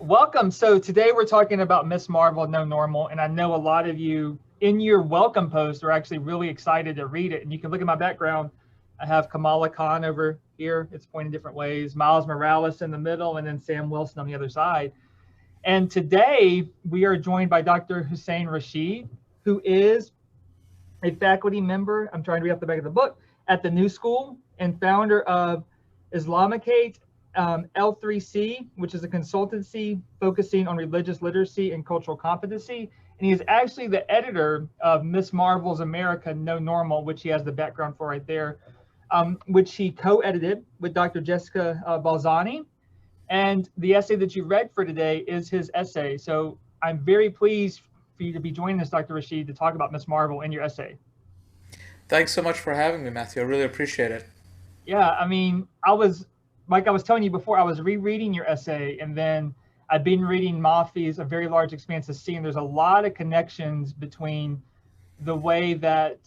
Welcome. So today we're talking about Miss Marvel, No Normal, and I know a lot of you in your welcome post are actually really excited to read it. And you can look at my background. I have Kamala Khan over here. It's pointing different ways. Miles Morales in the middle, and then Sam Wilson on the other side. And today we are joined by Dr. Hussein Rashid, who is a faculty member, I'm trying to read off the back of the book, at the New School and founder of Islamicate L3C, which is a consultancy focusing on religious literacy and cultural competency. And he is actually the editor of Miss Marvel's America No Normal, which he has the background for right there, which he co-edited with Dr. Jessica Balzani. And the essay that you read for today is his essay. So I'm very pleased for you to be joining us, Dr. Rashid, to talk about Miss Marvel in your essay. Thanks so much for having me, Matthew. I really appreciate it. Yeah, I mean, like I was telling you before, I was rereading your essay, and then I've been reading Mafi's A Very Large Expanse of Sea, and there's a lot of connections between the way that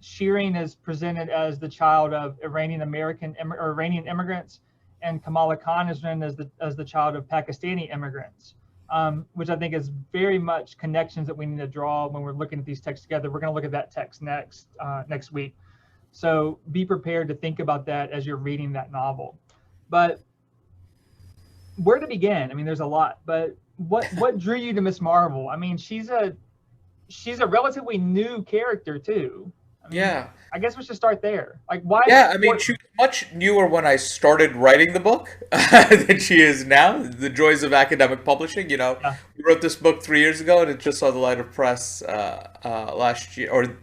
Shireen is presented as the child of Iranian immigrants, and Kamala Khan is known as the child of Pakistani immigrants, which I think is very much connections that we need to draw when we're looking at these texts together. We're going to look at that text next week. So be prepared to think about that as you're reading that novel. But where to begin? I mean, there's a lot, but what drew you to Miss Marvel? I mean, she's a relatively new character too. I mean, Yeah. I guess we should start there. Like, why? Yeah, I mean, she was much newer when I started writing the book than she is now. The joys of academic publishing. Yeah, We wrote this book 3 years ago, and it just saw the light of press last year, or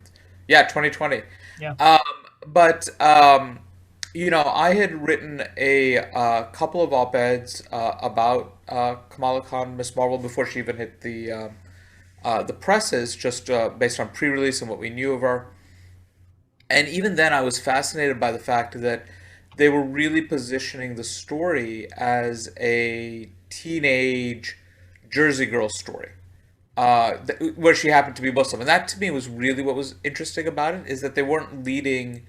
yeah, 2020. yeah, Um, but I had written a couple of op-eds about Kamala Khan, Miss Marvel, before she even hit the presses, just based on pre-release and what we knew of her. And even then, I was fascinated by the fact that they were really positioning the story as a teenage Jersey girl story, where she happened to be Muslim. And that to me was really what was interesting about it, is that they weren't leading.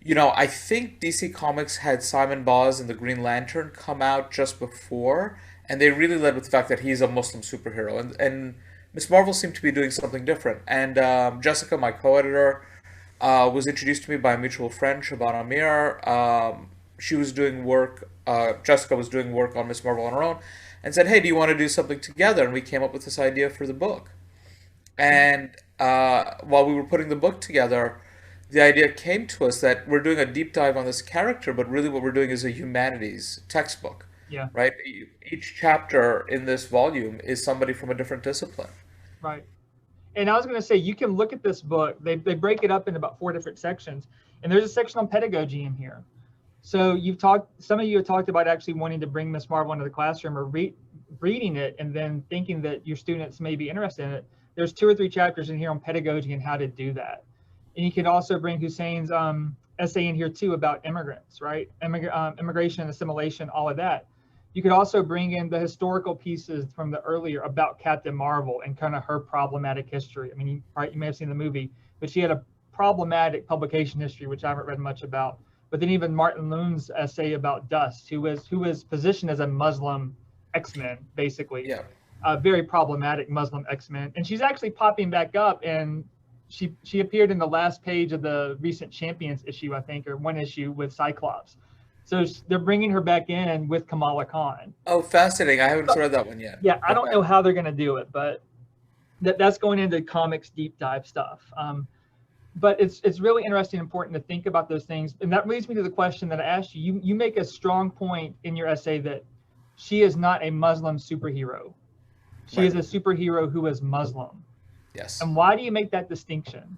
I think DC Comics had Simon Baz and the Green Lantern come out just before, and they really led with the fact that he's a Muslim superhero. And Miss Marvel seemed to be doing something different. And Jessica, my co-editor, was introduced to me by a mutual friend, Shaban Amir. She was doing work, Jessica was doing work on Miss Marvel on her own, and said, "Hey, do you want to do something together?" And we came up with this idea for the book. And while we were putting the book together, the idea came to us that we're doing a deep dive on this character, but really what we're doing is a humanities textbook, yeah, right? Each chapter in this volume is somebody from a different discipline. right. And I was going to say, you can look at this book. They break it up in about 4 different sections, and there's a section on pedagogy in here. So some of you have talked about actually wanting to bring Miss Marvel into the classroom, or reading it and then thinking that your students may be interested in it. There's 2 or 3 chapters in here on pedagogy and how to do that. And you can also bring Hussein's essay in here too about immigrants, right? Immigration and assimilation, all of that. You could also bring in the historical pieces from the earlier about Captain Marvel and kind of her problematic history. I mean, you may have seen the movie, but she had a problematic publication history, which I haven't read much about. But then even Martin Loon's essay about Dust, who was positioned as a Muslim X-Men, basically, Yeah. a very problematic Muslim X-Men, and she's actually popping back up, and she appeared in the last page of the recent Champions issue, I think, or one issue with Cyclops. So they're bringing her back in with Kamala Khan. Oh, fascinating. I haven't read that one yet. Yeah, I don't Okay. know how they're going to do it, but that's going into comics deep dive stuff. But it's really interesting and important to think about those things. And that leads me to the question that I asked you. You make a strong point in your essay that she is not a Muslim superhero. She Right. is a superhero who is Muslim. Yes. And why do you make that distinction?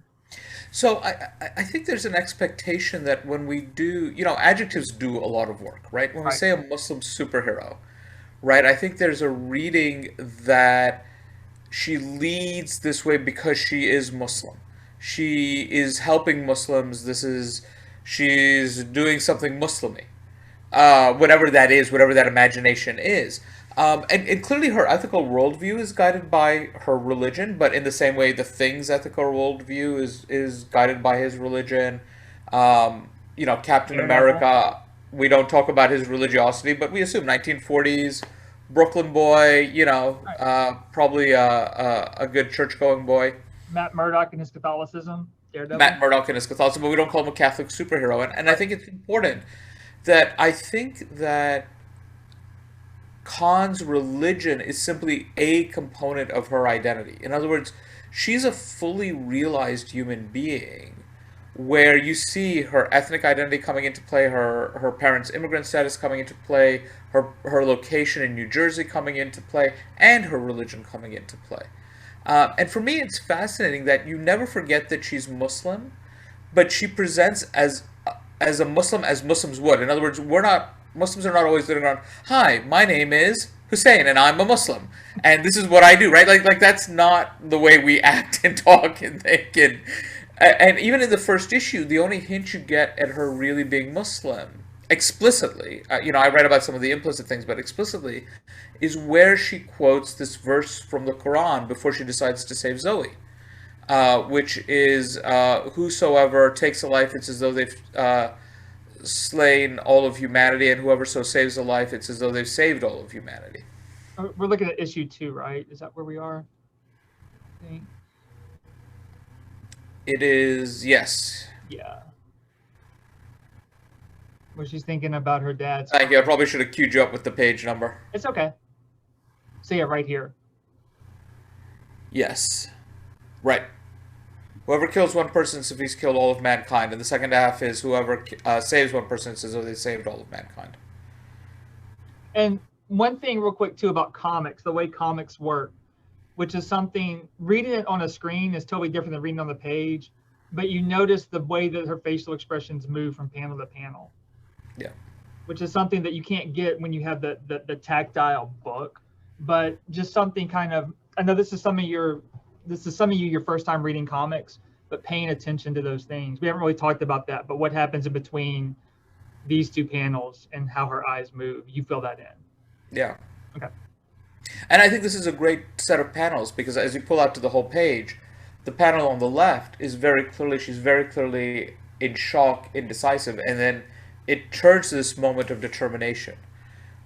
So I think there's an expectation that when we do, adjectives do a lot of work, right? When we Right. say a Muslim superhero, right? I think there's a reading that she leads this way because she is Muslim. She is helping Muslims. She's doing something Muslimy, whatever that is, whatever that imagination is. And clearly her ethical worldview is guided by her religion, but in the same way, the Thing's ethical worldview is guided by his religion. Captain Daredevil. America, we don't talk about his religiosity, but we assume 1940s Brooklyn boy, Right. probably a good church-going boy. Matt Murdock and his Catholicism, Matt Daredevil. Murdock and his Catholicism, but we don't call him a Catholic superhero. And I Right. think it's important that I think that Khan's religion is simply a component of her identity. In other words, she's a fully realized human being where you see her ethnic identity coming into play, her parents' immigrant status coming into play, her location in New Jersey coming into play, and her religion coming into play. And for me, it's fascinating that you never forget that she's Muslim, but she presents as a Muslim as Muslims would. In other words, we're not Muslims are not always sitting around. Hi, my name is Hussein, and I'm a Muslim, and this is what I do. Right? Like that's not the way we act and talk and think. And even in the first issue, the only hint you get at her really being Muslim explicitly, I read about some of the implicit things, but explicitly, is where she quotes this verse from the Quran before she decides to save Zoe, which is whosoever takes a life, it's as though they've slain all of humanity, and whoever so saves a life, it's as though they've saved all of humanity. We're looking at issue 2, right? Is that where we are? I think. It is, yes. Yeah. Where she's thinking about her dad's. Thank you. I probably should have queued you up with the page number. It's okay. See it right here. Yes. Right. Whoever kills one person as if he's killed all of mankind. And the second half is whoever saves one person as though they saved all of mankind. And one thing, real quick, too, about comics, the way comics work, which is something reading it on a screen is totally different than reading on the page. But you notice the way that her facial expressions move from panel to panel. Yeah. Which is something that you can't get when you have the tactile book. But just something kind of, I know this is some of you your first time reading comics, but paying attention to those things. We haven't really talked about that, but what happens in between these two panels and how her eyes move, you fill that in. Yeah. Okay. And I think this is a great set of panels because as you pull out to the whole page, the panel on the left is she's very clearly in shock, indecisive, and then it turns to this moment of determination,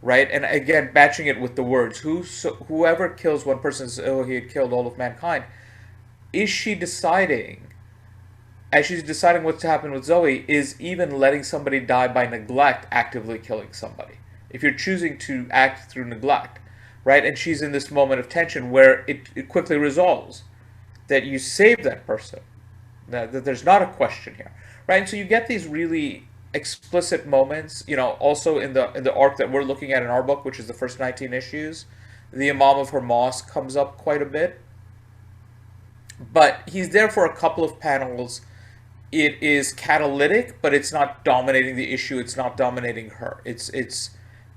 right? And again, matching it with the words, whoever kills one person says, oh, he had killed all of mankind. Is she deciding, as she's deciding what's to happen with Zoe, is even letting somebody die by neglect actively killing somebody? If you're choosing to act through neglect, right? And she's in this moment of tension where it quickly resolves that you save that person, that there's not a question here, right? And so you get these really explicit moments, also in the arc that we're looking at in our book, which is the first 19 issues. The Imam of her mosque comes up quite a bit, but he's there for a couple of panels. It is catalytic, but it's not dominating the issue. It's not dominating her.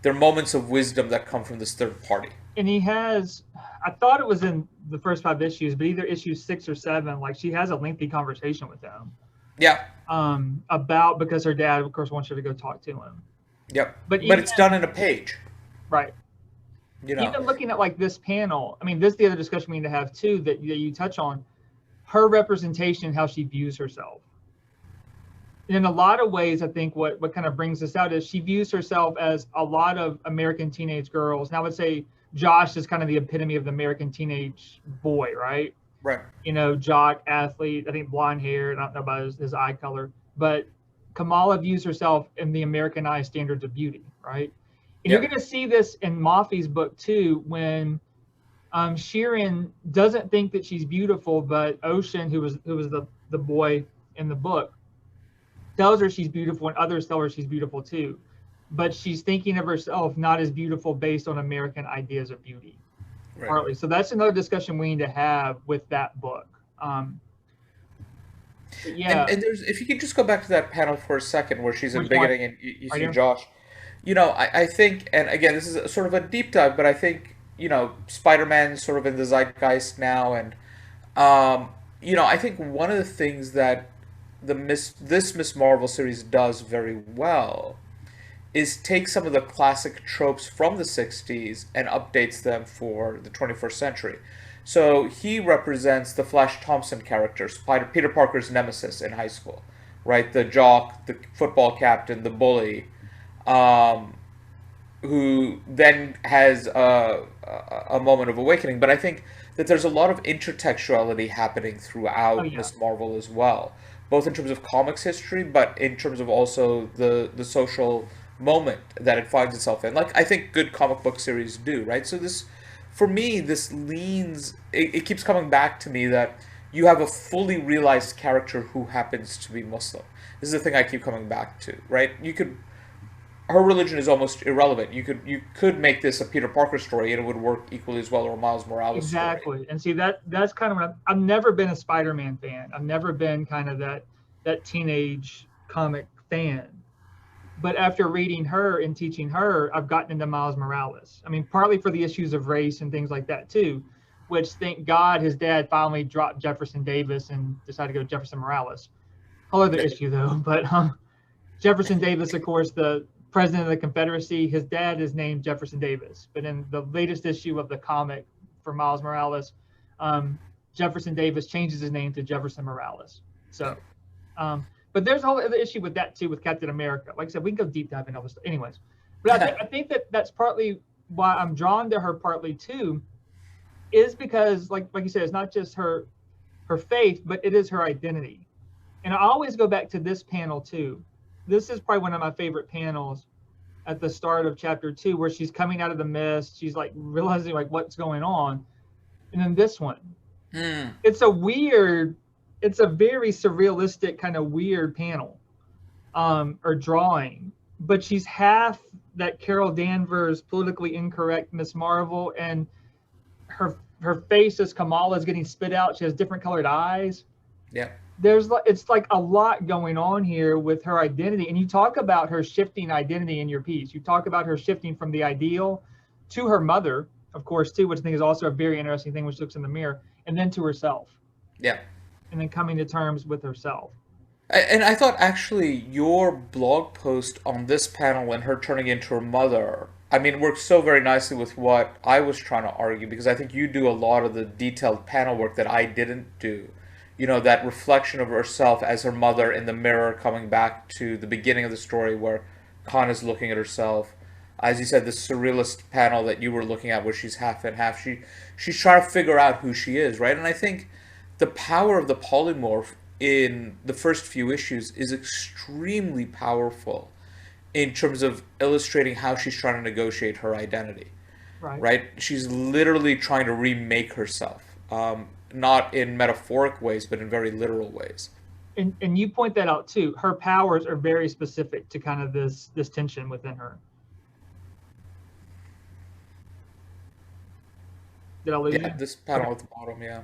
There are moments of wisdom that come from this third party. And he has, I thought it was in the first 5 issues, but either issue 6 or 7, like she has a lengthy conversation with him. Yeah. About, because her dad, of course, wants her to go talk to him. Yep. But it's done in a page. Right. Even looking at like this panel, I mean, this is the other discussion we need to have too that you touch on, her representation, how she views herself. And in a lot of ways, I think what kind of brings this out is she views herself as a lot of American teenage girls. And I would say Josh is kind of the epitome of the American teenage boy, right? Right. Jock, athlete, I think blonde hair, I don't know about his eye color, but Kamala views herself in the Americanized standards of beauty, right? And you're going to see this in Mafi's book too, when Sheeran doesn't think that she's beautiful, but Ocean, who was the boy in the book, tells her she's beautiful, and others tell her she's beautiful too. But she's thinking of herself not as beautiful based on American ideas of beauty. Right. Partly. So that's another discussion we need to have with that book. Yeah. And there's, if you could just go back to that panel for a second where she's embiggening and you see Josh. I think, and again, this is sort of a deep dive, but I think, Spider-Man's sort of in the zeitgeist now. And, I think one of the things that this Miss Marvel series does very well is take some of the classic tropes from the 60s and updates them for the 21st century. So he represents the Flash Thompson character, Peter Parker's nemesis in high school, right? The jock, the football captain, the bully, who then has a moment of awakening. But I think that there's a lot of intertextuality happening Oh throughout yeah, Miss Marvel as well, both in terms of comics history, but in terms of also the social moment that it finds itself in. Like I think good comic book series do, right? So this, for me, this leans. It keeps coming back to me that you have a fully realized character who happens to be Muslim. This is the thing I keep coming back to, right? You could her religion is almost irrelevant. You could make this a Peter Parker story and it would work equally as well, or a Miles Morales story. exactly. And see that's kind of what I've never been a Spider-Man fan. I've never been kind of that teenage comic fan. But after reading her and teaching her, I've gotten into Miles Morales. I mean, partly for the issues of race and things like that too, which thank God his dad finally dropped Jefferson Davis and decided to go Jefferson Morales. Whole other issue though, but Jefferson Davis, of course, the president of the Confederacy, his dad is named Jefferson Davis. But in the latest issue of the comic for Miles Morales, um, Jefferson Davis changes his name to Jefferson Morales. Yeah. So, but there's a whole other issue with that too with Captain America. Like I said, we can go deep dive into all this stuff. Anyways, but I think that that's partly why I'm drawn to her. Partly too is because, like you said, it's not just her faith, but it is her identity. And I always go back to this panel too. This is probably one of my favorite panels at the start of chapter 2, where she's coming out of the mist. She's like realizing like what's going on. And then this one, Mm, it's a weird, it's a very surrealistic kind of weird panel, or drawing. But she's half that Carol Danvers politically incorrect Miss Marvel, and her face as Kamala is getting spit out. She has different colored eyes. yeah. There's it's like a lot going on here with her identity, and you talk about her shifting identity in your piece. You talk about her shifting from the ideal to her mother, of course, too, which I think is also a very interesting thing, which looks in the mirror, and then to herself, Yeah. and then coming to terms with herself. And I thought actually your blog post on this panel and her turning into her mother, I mean, works so very nicely with what I was trying to argue, because I think you do a lot of the detailed panel work that I didn't do. You know, that reflection of herself as her mother in the mirror, coming back to the beginning of the story where Khan is looking at herself. As you said, the surrealist panel that you were looking at, where she's half and half. She's trying to figure out who she is, right? And I think the power of the polymorph in the first few issues is extremely powerful in terms of illustrating how she's trying to negotiate her identity, Right. right? She's literally trying to remake herself, not in metaphoric ways, but in very literal ways. And you point that out too. Her powers are very specific to kind of this tension within her. Did I lose Yeah, you? this Okay. panel at the bottom, yeah.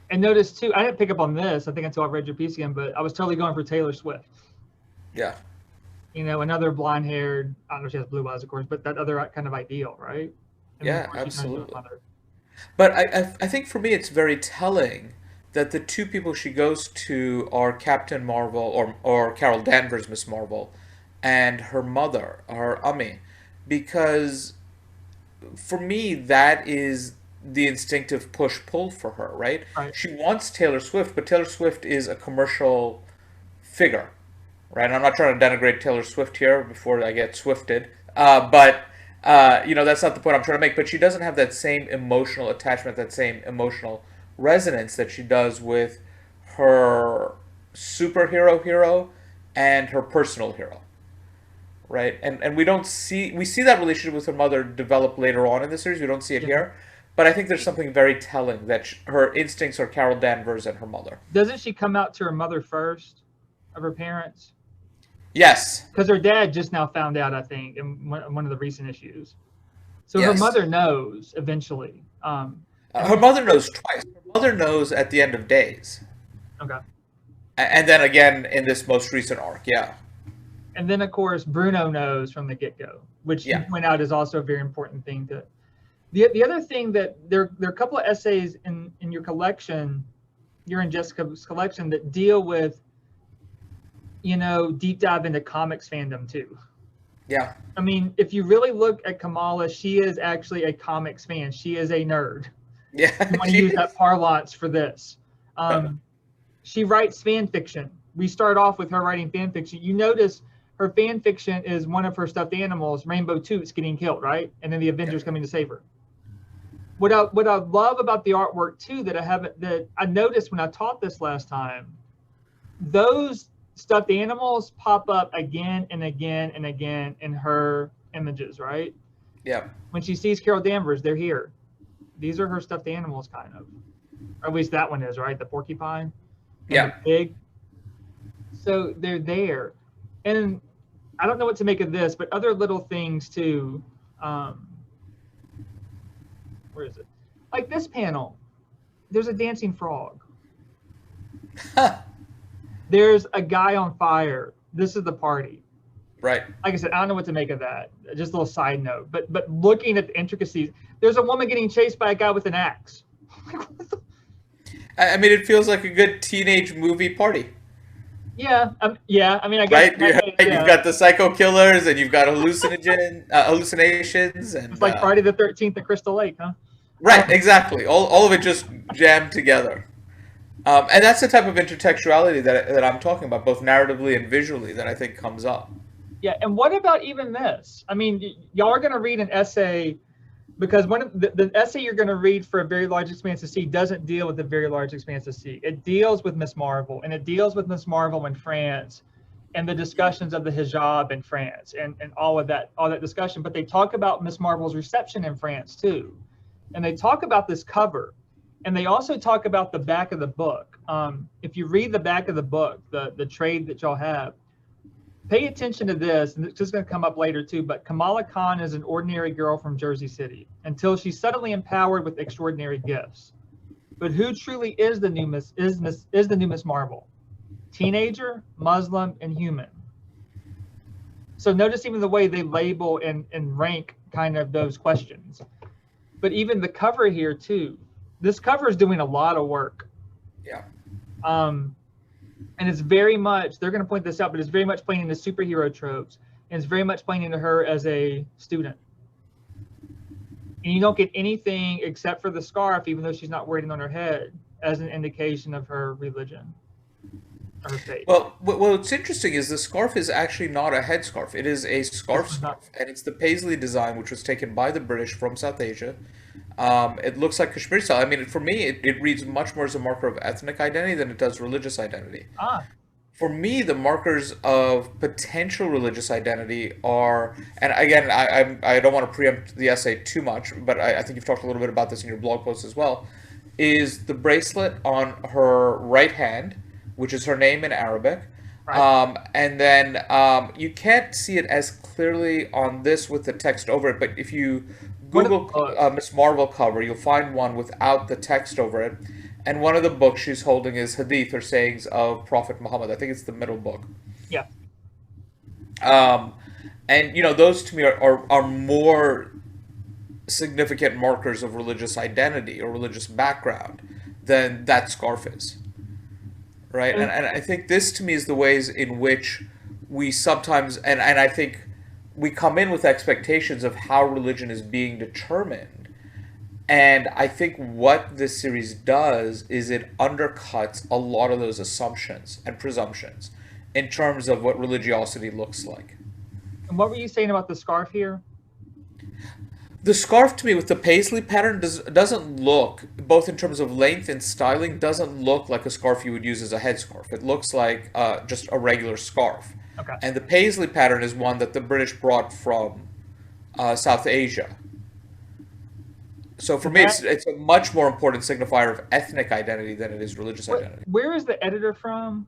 And notice too, I didn't pick up on this, I think, until I read your piece again, but I was totally going for Taylor Swift. Yeah. You know, another blonde haired, I don't know if she has blue eyes, of course, but that other kind of ideal, right? And then of Yeah, course she turns into a absolutely. mother. But I think for me it's very telling that the two people she goes to are Captain Marvel, or Carol Danvers, Miss Marvel, and her mother, her Ummi, because for me that is the instinctive push pull for her, right? Right. She wants Taylor Swift, but Taylor Swift is a commercial figure, right? I'm not trying to denigrate Taylor Swift here before I get swifted, but you know, that's not the point I'm trying to make. But she doesn't have that same emotional attachment, that same emotional resonance that she does with her superhero hero and her personal hero, right? And we see that relationship with her mother develop later on in the series. We don't see it Yeah. here, but I think there's something very telling that her instincts are Carol Danvers and her mother. Doesn't she come out to her mother first of her parents? Yes, Because her dad just now found out, I think, in one of the recent issues. So her yes. mother knows eventually. And Her mother knows twice. Her mother knows at the end of Days, okay. and then again in this most recent arc. Yeah, And then of course Bruno knows from the get-go, which you yeah. point out is also a very important thing to the other thing that there are a couple of essays in your collection, your and Jessica's collection, that deal with, you know, deep dive into comics fandom too. Yeah, I mean, if you really look at Kamala, she is actually a comics fan. She is a nerd. yeah. You want to She use is. that parlance for this. Um, she writes fan fiction. We start off with her writing fan fiction. You notice her fan fiction is one of her stuffed animals, Rainbow Toots, getting killed, right? And then the Avengers coming to save her. What I love about the artwork too that I noticed when I taught this last time, those stuffed animals pop up again and again and again in her images, right? Yeah. When she sees Carol Danvers, they're here. These are her stuffed animals, kind of. Or at least that one is, right? The porcupine and Yeah. the pig. So they're there. And I don't know what to make of this, but other little things too. Where is it? Like this panel, there's a dancing frog. There's a guy on fire. This is the party. Right. Like I said, I don't know what to make of that. Just a little side note. But looking at the intricacies, there's a woman getting chased by a guy with an axe. I mean, it feels like a good teenage movie party. Yeah. Yeah. I mean, I guess. Right? You've got the psycho killers and you've got hallucinations. And it's like Friday the 13th at Crystal Lake, huh? Right, exactly. All of it just jammed together. And that's the type of intertextuality that I'm talking about, both narratively and visually, that I think comes up. Yeah, and what about even this? I mean, y'all are going to read an essay, because one of the essay you're going to read for A Very Large Expanse of Sea doesn't deal with A Very Large Expanse of Sea. It deals with Miss Marvel, and it deals with Miss Marvel in France, and the discussions of the hijab in France, and all that discussion. But they talk about Miss Marvel's reception in France too, and they talk about this cover, and they also talk about the back of the book. If you read the back of the book, the trade that y'all have, pay attention to this, and it's just going to come up later too, but Kamala Khan is an ordinary girl from Jersey City until she's suddenly empowered with extraordinary gifts. But who truly is the new Miss Marvel? Teenager, Muslim, and human. So notice even the way they label and rank kind of those questions. But even the cover here too. This cover is doing a lot of work. Yeah. And it's very much, they're going to point this out, but it's very much playing into superhero tropes. And it's very much playing into her as a student. And you don't get anything except for the scarf, even though she's not wearing it on her head, as an indication of her religion, or her faith. Well, what's interesting is the scarf is actually not a headscarf. It is a scarf, and it's the Paisley design, which was taken by the British from South Asia. It looks like Kashmiri style. I mean, for me, it reads much more as a marker of ethnic identity than it does religious identity. For me, the markers of potential religious identity are, and again, I don't want to preempt the essay too much, but I think you've talked a little bit about this in your blog post as well, is the bracelet on her right hand, which is her name in Arabic. Right. And then you can't see it as clearly on this with the text over it, but if you Google Miss Marvel cover, you'll find one without the text over it. And one of the books she's holding is Hadith, or sayings of Prophet Muhammad. I think it's the middle book. Yeah. And, you know, those to me are more significant markers of religious identity or religious background than that scarf is. Right? And I think this to me is the ways in which we sometimes, and I think we come in with expectations of how religion is being determined. And I think what this series does is it undercuts a lot of those assumptions and presumptions in terms of what religiosity looks like. And what were you saying about the scarf here? The scarf to me with the paisley pattern doesn't look, both in terms of length and styling, doesn't look like a scarf you would use as a headscarf. It looks like just a regular scarf. Okay. And the paisley pattern is one that the British brought from South Asia. So for me, it's a much more important signifier of ethnic identity than it is religious identity. Where is the editor from?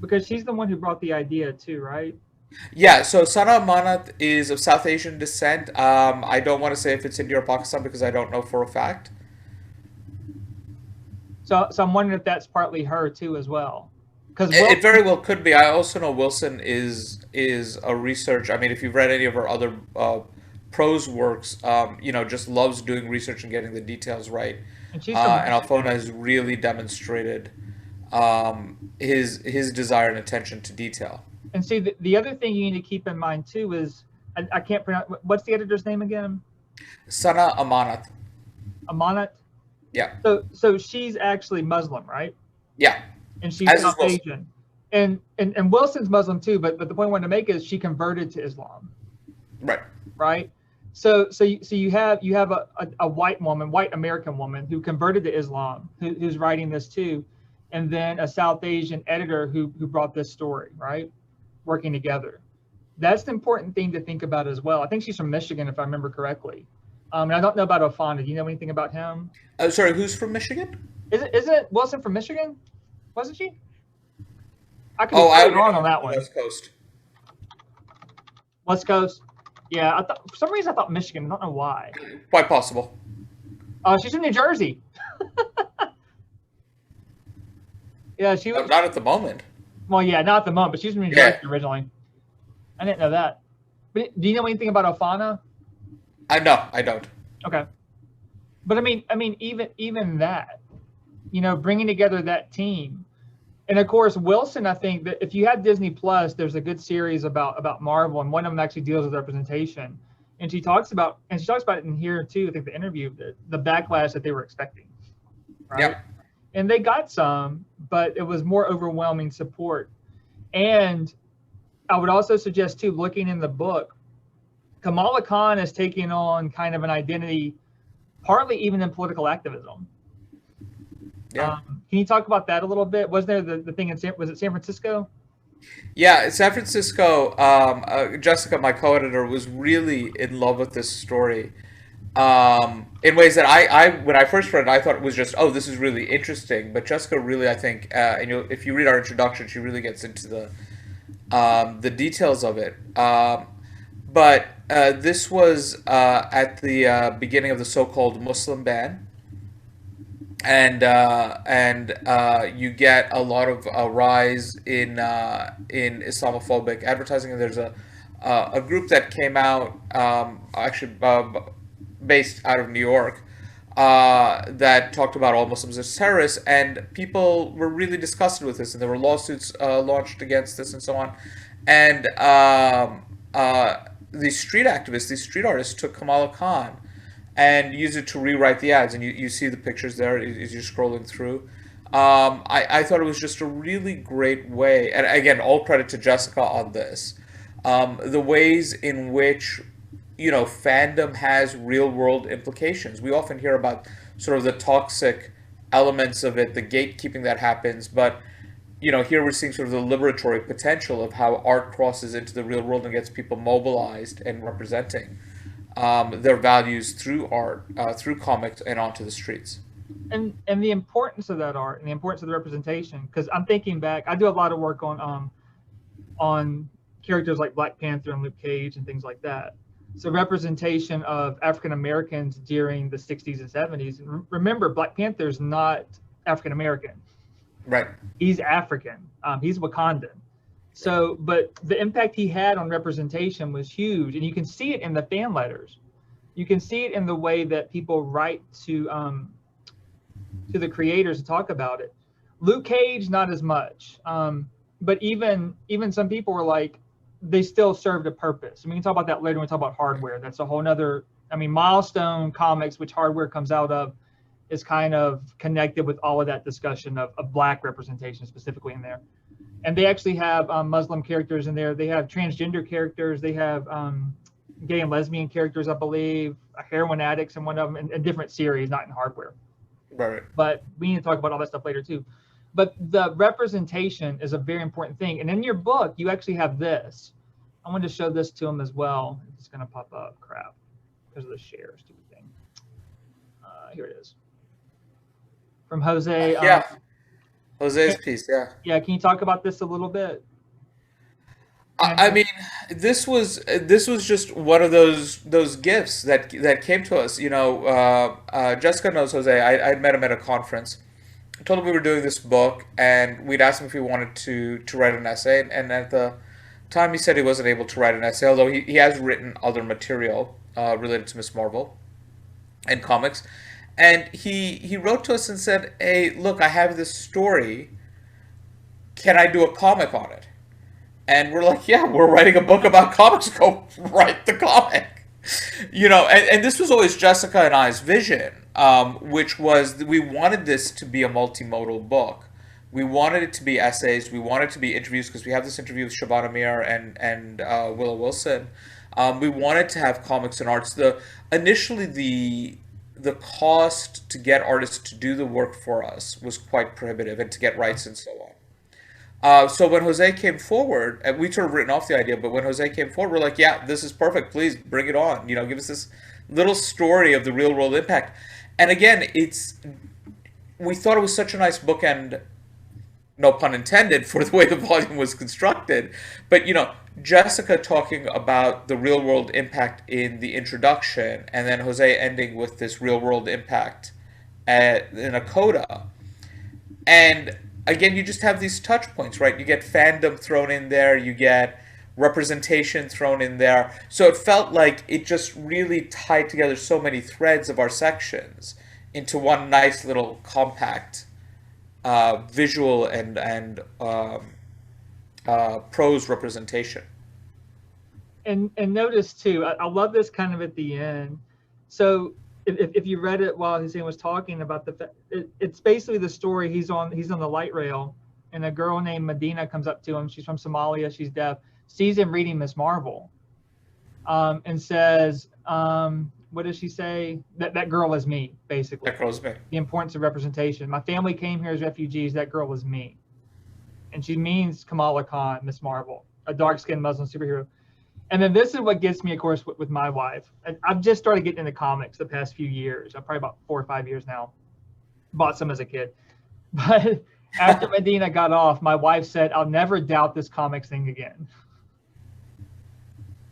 Because she's the one who brought the idea too, right? Yeah, so Sana Amanat is of South Asian descent. I don't want to say if it's India or Pakistan because I don't know for a fact. So I'm wondering if that's partly her too as well. Because it very well could be. I also know Wilson is a research. I mean, if you've read any of her other prose works, you know, just loves doing research and getting the details right. And Alfona has really demonstrated his desire and attention to detail. And see, the other thing you need to keep in mind too is, I can't pronounce, what's the editor's name again? Sana Amanat. Amanat? Yeah. So she's actually Muslim, right? Yeah. And she's South Asian. and Wilson's Muslim too, but the point I wanted to make is she converted to Islam, Right. right? So you have a white woman, white American woman who converted to Islam, who's writing this too, and then a South Asian editor who brought this story, right? Working together. That's the important thing to think about as well. I think she's from Michigan, if I remember correctly. And I don't know about Ofana. Do you know anything about him? Sorry, who's from Michigan? Isn't Wilson from Michigan? Wasn't she? I could be Oh, I wrong on that one. West Coast. West Coast. Yeah, I thought for some reason I thought Michigan. I don't know why. Quite possible. She's from New Jersey. Yeah, she was. Not at the moment. Well, yeah, not at the moment, but she's from New Jersey originally. I didn't know that. But do you know anything about Ofana? No, I don't. Okay. But I mean, even that, bringing together that team, and of course Wilson. I think that if you had Disney Plus, there's a good series about Marvel, and one of them actually deals with representation, and she talks about it in here too. I think the interview, the backlash that they were expecting. Right? Yep. And they got some, but it was more overwhelming support. And I would also suggest too, looking in the book, Kamala Khan is taking on kind of an identity, partly even in political activism. Yeah. Can you talk about that a little bit? Was there the thing was it San Francisco? Yeah, San Francisco. Jessica, my co-editor, was really in love with this story. In ways that I when I first read it, I thought it was just, oh, this is really interesting. But Jessica really, I think, and if you read our introduction, she really gets into the details of it. But this was at the beginning of the so-called Muslim ban, and you get a lot of rise in Islamophobic advertising. And there's a group that came out, actually based out of New York, that talked about all Muslims as terrorists, and people were really disgusted with this, and there were lawsuits launched against this and so on. And these street activists, these street artists, took Kamala Khan and used it to rewrite the ads, and you see the pictures there as you're scrolling through. I thought it was just a really great way, and again, all credit to Jessica on this, the ways in which fandom has real world implications. We often hear about sort of the toxic elements of it, the gatekeeping that happens, but here we're seeing sort of the liberatory potential of how art crosses into the real world and gets people mobilized and representing their values through art, through comics, and onto the streets. And the importance of that art and the importance of the representation, because I'm thinking back, I do a lot of work on characters like Black Panther and Luke Cage and things like that. So representation of African Americans during the 60s and 70s. And remember, Black Panther's not African American. Right. He's African. He's Wakandan. So, but the impact he had on representation was huge, and you can see it in the fan letters. You can see it in the way that people write to the creators to talk about it. Luke Cage, not as much. But even some people were like, they still served a purpose. And we can talk about that later when we talk about hardware. That's a whole nother, Milestone Comics, which hardware comes out of, is kind of connected with all of that discussion of Black representation specifically in there. And they actually have Muslim characters in there. They have transgender characters. They have gay and lesbian characters, I believe, heroin addicts in one of them, in different series, not in hardware. Right. But we need to talk about all that stuff later too. But the representation is a very important thing. And in your book, you actually have this. I wanted to show this to them as well. It's going to pop up. Crap. Because of the share. Stupid thing. Here it is. From Jose. Yeah. Jose's piece. Yeah. Yeah. Can you talk about this a little bit? I mean, this was just one of those gifts that came to us. Jessica knows Jose. I'd met him at a conference. I told him we were doing this book, and we'd asked him if he wanted to write an essay. And at the time, he said he wasn't able to write an essay, although he has written other material related to Miss Marvel and comics. And he wrote to us and said, "Hey, look, I have this story. Can I do a comic on it?" And we're like, "Yeah, we're writing a book about comics. Go write the comic." And this was always Jessica and I's vision, which was we wanted this to be a multimodal book, We wanted it to be essays. We wanted it to be interviews because we have this interview with Shabana Mir and Willow Wilson. We wanted to have comics and arts. The initially the cost to get artists to do the work for us was quite prohibitive, and to get rights and so on. So when Jose came forward, and we sort of written off the idea, but when Jose came forward, we're like, yeah, this is perfect. Please bring it on. Give us this little story of the real world impact. And again, we thought it was such a nice bookend, no pun intended, for the way the volume was constructed. But Jessica talking about the real world impact in the introduction, and then Jose ending with this real world impact in a coda. And again, you just have these touch points, right? You get fandom thrown in there, you get representation thrown in there. So it felt like it just really tied together so many threads of our sections into one nice little compact visual and prose representation. And notice too, I love this kind of at the end. So if you read it while Hussein was talking about it's basically the story. He's on the light rail, and a girl named Medina comes up to him. She's from Somalia. She's deaf. Sees him reading Miss Marvel, and says, "What does she say? That girl is me, basically. That girl's me. The importance of representation. My family came here as refugees. That girl was me." And she means Kamala Khan, Miss Marvel, a dark-skinned Muslim superhero. And then this is what gets me, of course, with my wife. I've just started getting into comics the past few years. I'm probably about 4 or 5 years now. Bought some as a kid. But after Medina got off, my wife said, "I'll never doubt this comics thing again."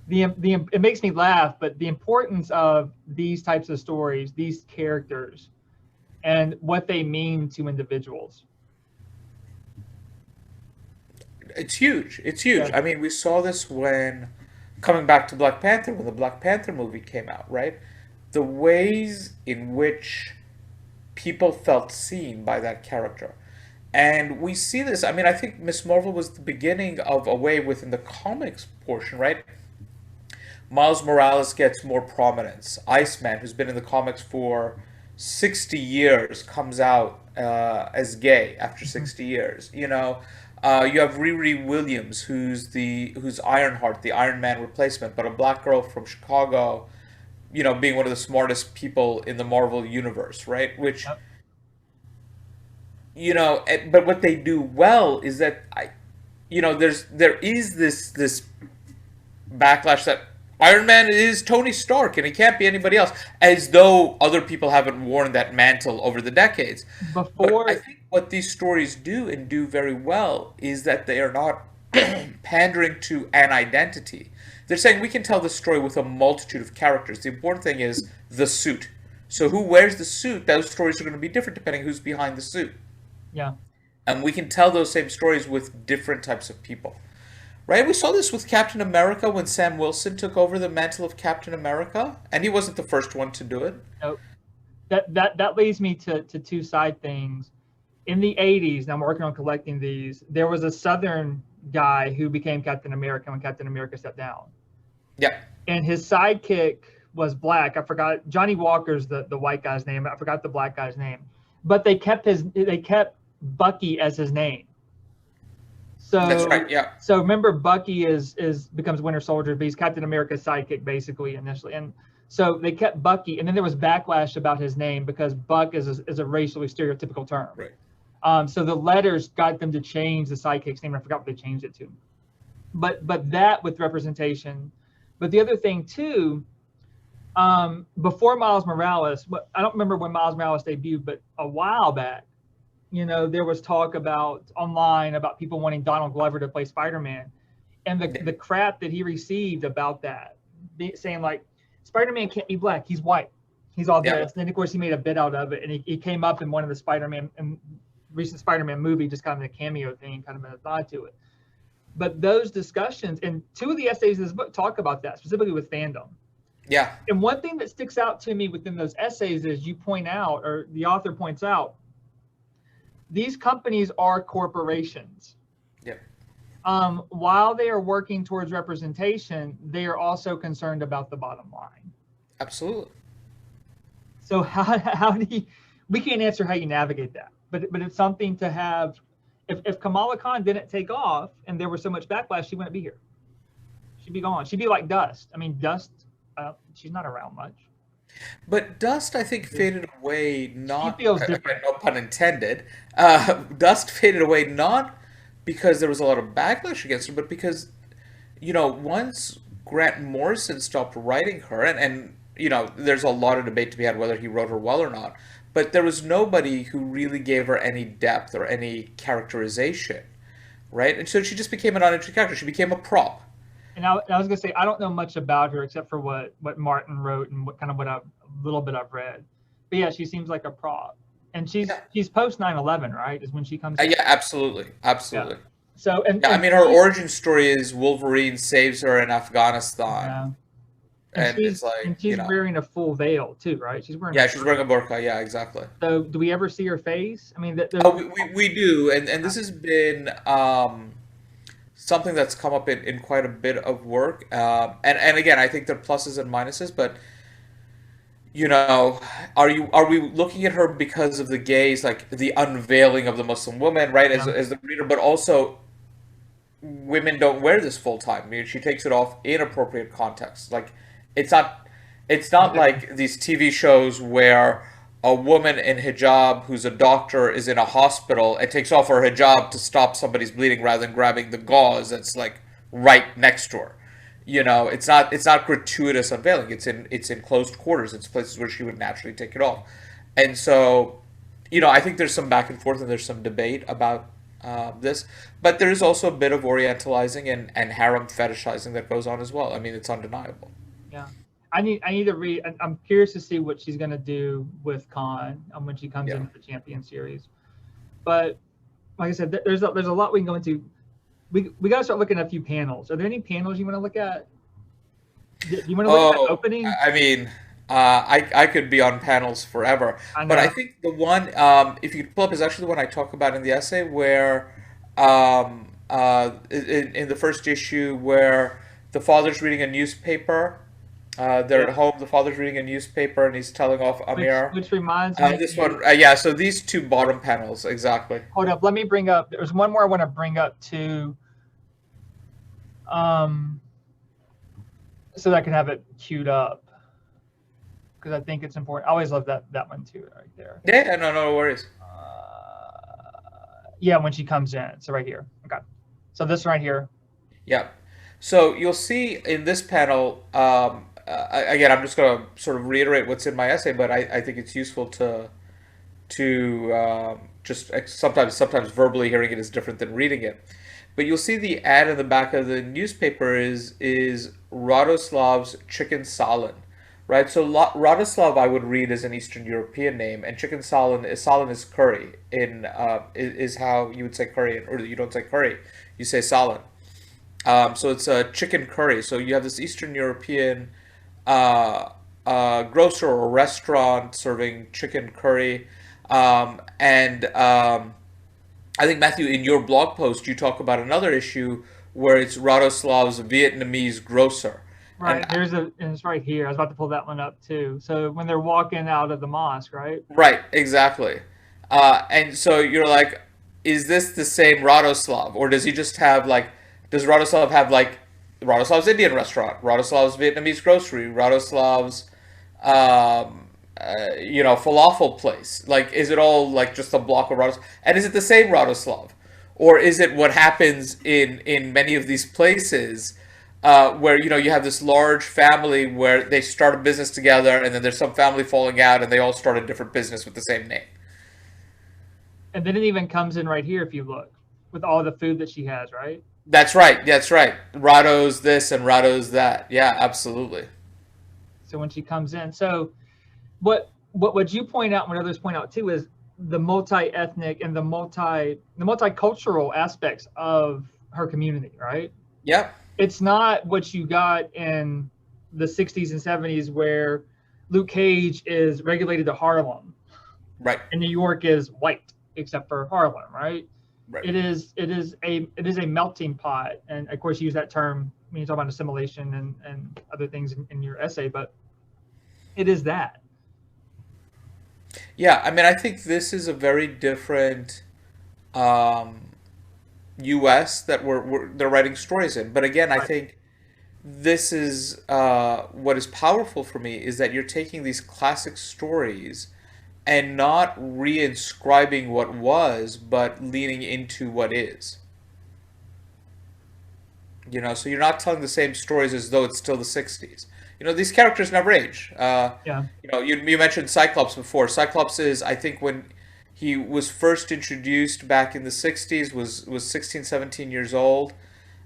It makes me laugh, but the importance of these types of stories, these characters, and what they mean to individuals. It's huge. It's huge. Yeah. I mean, we saw this when coming back to Black Panther, when the Black Panther movie came out, right? The ways in which people felt seen by that character. And we see this. I mean, I think Miss Marvel was the beginning of a way within the comics portion, right? Miles Morales gets more prominence. Iceman, who's been in the comics for 60 years, comes out as gay after 60 years. You have Riri Williams, who's Ironheart, the Iron Man replacement, but a black girl from Chicago, being one of the smartest people in the Marvel universe, right? Which, but what they do well is that there is this backlash that Iron Man is Tony Stark and he can't be anybody else, as though other people haven't worn that mantle over the decades. But I think what these stories do, and do very well, is that they are not pandering to an identity. They're saying we can tell this story with a multitude of characters. The important thing is the suit. So who wears the suit, those stories are going to be different depending who's behind the suit. Yeah. And we can tell those same stories with different types of people. Right? We saw this with Captain America when Sam Wilson took over the mantle of Captain America, and he wasn't the first one to do it. Nope. That leads me to two side things. In the 80s, and I'm working on collecting these, there was a Southern guy who became Captain America when Captain America stepped down. Yeah. And his sidekick was black. I forgot, Johnny Walker's the white guy's name. I forgot the black guy's name. But they kept Bucky as his name. So that's right, yeah. So remember, Bucky becomes Winter Soldier, but he's Captain America's sidekick basically initially. And so they kept Bucky, and then there was backlash about his name because Buck is a racially stereotypical term. Right. So the letters got them to change the sidekick's name. I forgot what they changed it to. But that with representation. But the other thing too, before Miles Morales, I don't remember when Miles Morales debuted, but a while back, there was talk online about people wanting Donald Glover to play Spider-Man, and the crap that he received about that, saying like, Spider-Man can't be black, he's white, he's all this. And then of course he made a bit out of it, and he came up in one of the recent Spider-Man movie, just kind of a cameo thing, kind of a nod to it. But those discussions, and 2 of the essays in this book talk about that, specifically with fandom. Yeah. And one thing that sticks out to me within those essays is you point out, or the author points out, these companies are corporations. Yeah. While they are working towards representation, they are also concerned about the bottom line. Absolutely. So how do you, we can't answer how you navigate that, but it's something to have If Kamala Khan didn't take off and there was so much backlash, she wouldn't be here. She'd be gone. She'd be like Dust. I mean, Dust, she's not around much. But Dust, I think, faded away, She not, feels again, different. no pun intended. Dust faded away not because there was a lot of backlash against her, but because, once Grant Morrison stopped writing her, and there's a lot of debate to be had whether he wrote her well or not, but there was nobody who really gave her any depth or any characterization, right? And so she just became an uninteresting character. She became a prop. And I was gonna say I don't know much about her except for what Martin wrote and what a little bit I've read. But yeah, she seems like a prop, and Yeah. she's post 9/11, right? Is when she comes in. Yeah, absolutely. Yeah. Absolutely. So Yeah, I mean, her origin story is Wolverine saves her in Afghanistan, yeah, and it's like, and she's wearing a full veil too, right? She's wearing a yeah, she's wearing a burqa. Yeah, exactly. So do we ever see her face? I mean, there's Oh, we do, and this has been something that's come up in quite a bit of work. And again, I think there are pluses and minuses, but you know, are we looking at her because of the gaze, like the unveiling of the Muslim woman, right? yeah, As the reader, but also women don't wear this full time. I mean, she takes it off in appropriate context. Like it's not it's not like these TV shows where a woman in hijab who's a doctor is in a hospital and takes off her hijab to stop somebody's bleeding rather than grabbing the gauze that's like right next to her. It's not gratuitous unveiling. It's in closed quarters. It's places where she would naturally take it off. And so, I think there's some back and forth and there's some debate about this, but there is also a bit of orientalizing and harem fetishizing that goes on as well. I mean, it's undeniable. yeah. I need to read. I'm curious to see what she's gonna do with Khan when she comes Yeah. into the Champion Series. But like I said, there's a lot we can go into. We got to start looking at a few panels. Are there any panels you want to look at? Do you want to look at that Oh, opening? I mean, I could be on panels forever, I but I know. think the one, if you could pull up, is actually the one I talk about in the essay, where in the first issue, where the father's reading a newspaper. They're Yeah. at home. The father's reading a newspaper, and he's telling off Amir. Which reminds me. This one, yeah. So these two bottom panels, exactly. Hold up. Let me bring up. There's one more I want to bring up too. Um, so that I can have it queued up because I think it's important. I always love that one too, right there. Yeah, yeah, no, no worries. Yeah, when she comes in. So right here. Okay. So this right here. Yeah. So you'll see in this panel, again, I'm just going to sort of reiterate what's in my essay, but I think it's useful to just sometimes verbally hearing it is different than reading it. But you'll see the ad in the back of the newspaper is Radoslav's chicken salad, right? So Radoslav I would read as an Eastern European name, and chicken salad is curry is how you would say curry, or you don't say curry, you say salad. So it's a chicken curry. So you have this Eastern European grocer or restaurant serving chicken curry. And I think, Matthew, in your blog post, you talk about another issue where it's Radoslav's Vietnamese grocer. And Right. And it's right here. I was about to pull that one up too. So when they're walking out of the mosque, right? right, exactly. And so you're like, is this the same Radoslav? Or does he just have like, does Radoslav have like Radoslav's Indian restaurant, Radoslav's Vietnamese grocery, Radoslav's falafel place? Like, is it all like just a block of Radoslav? And is it the same Radoslav, or is it what happens in many of these places, where you have this large family where they start a business together, and then there's some family falling out, and they all start a different business with the same name? And then it even comes in right here if you look with all the food that she has, right? That's right. That's right. Rado's this and Rado's that. Yeah, absolutely. So when she comes in, so what you point out, and what others point out too, is the multi-ethnic and the multicultural aspects of her community, right? Yeah. It's not what you got in the 60s and 70s where Luke Cage is regulated to Harlem Right. and New York is white except for Harlem, right? Right. It is a melting pot, and of course you use that term when you talk about assimilation and other things in your essay, but it is that. Yeah. I mean, I think this is a very different U.S. that they're writing stories in. But again, I think this is what is powerful for me is that you're taking these classic stories and not reinscribing what was, but leaning into what is. So you're not telling the same stories as though it's still the 60s. These characters never age. Yeah. You mentioned Cyclops before. Cyclops is, I think, when he was first introduced back in the 60s, was 16, 17 years old.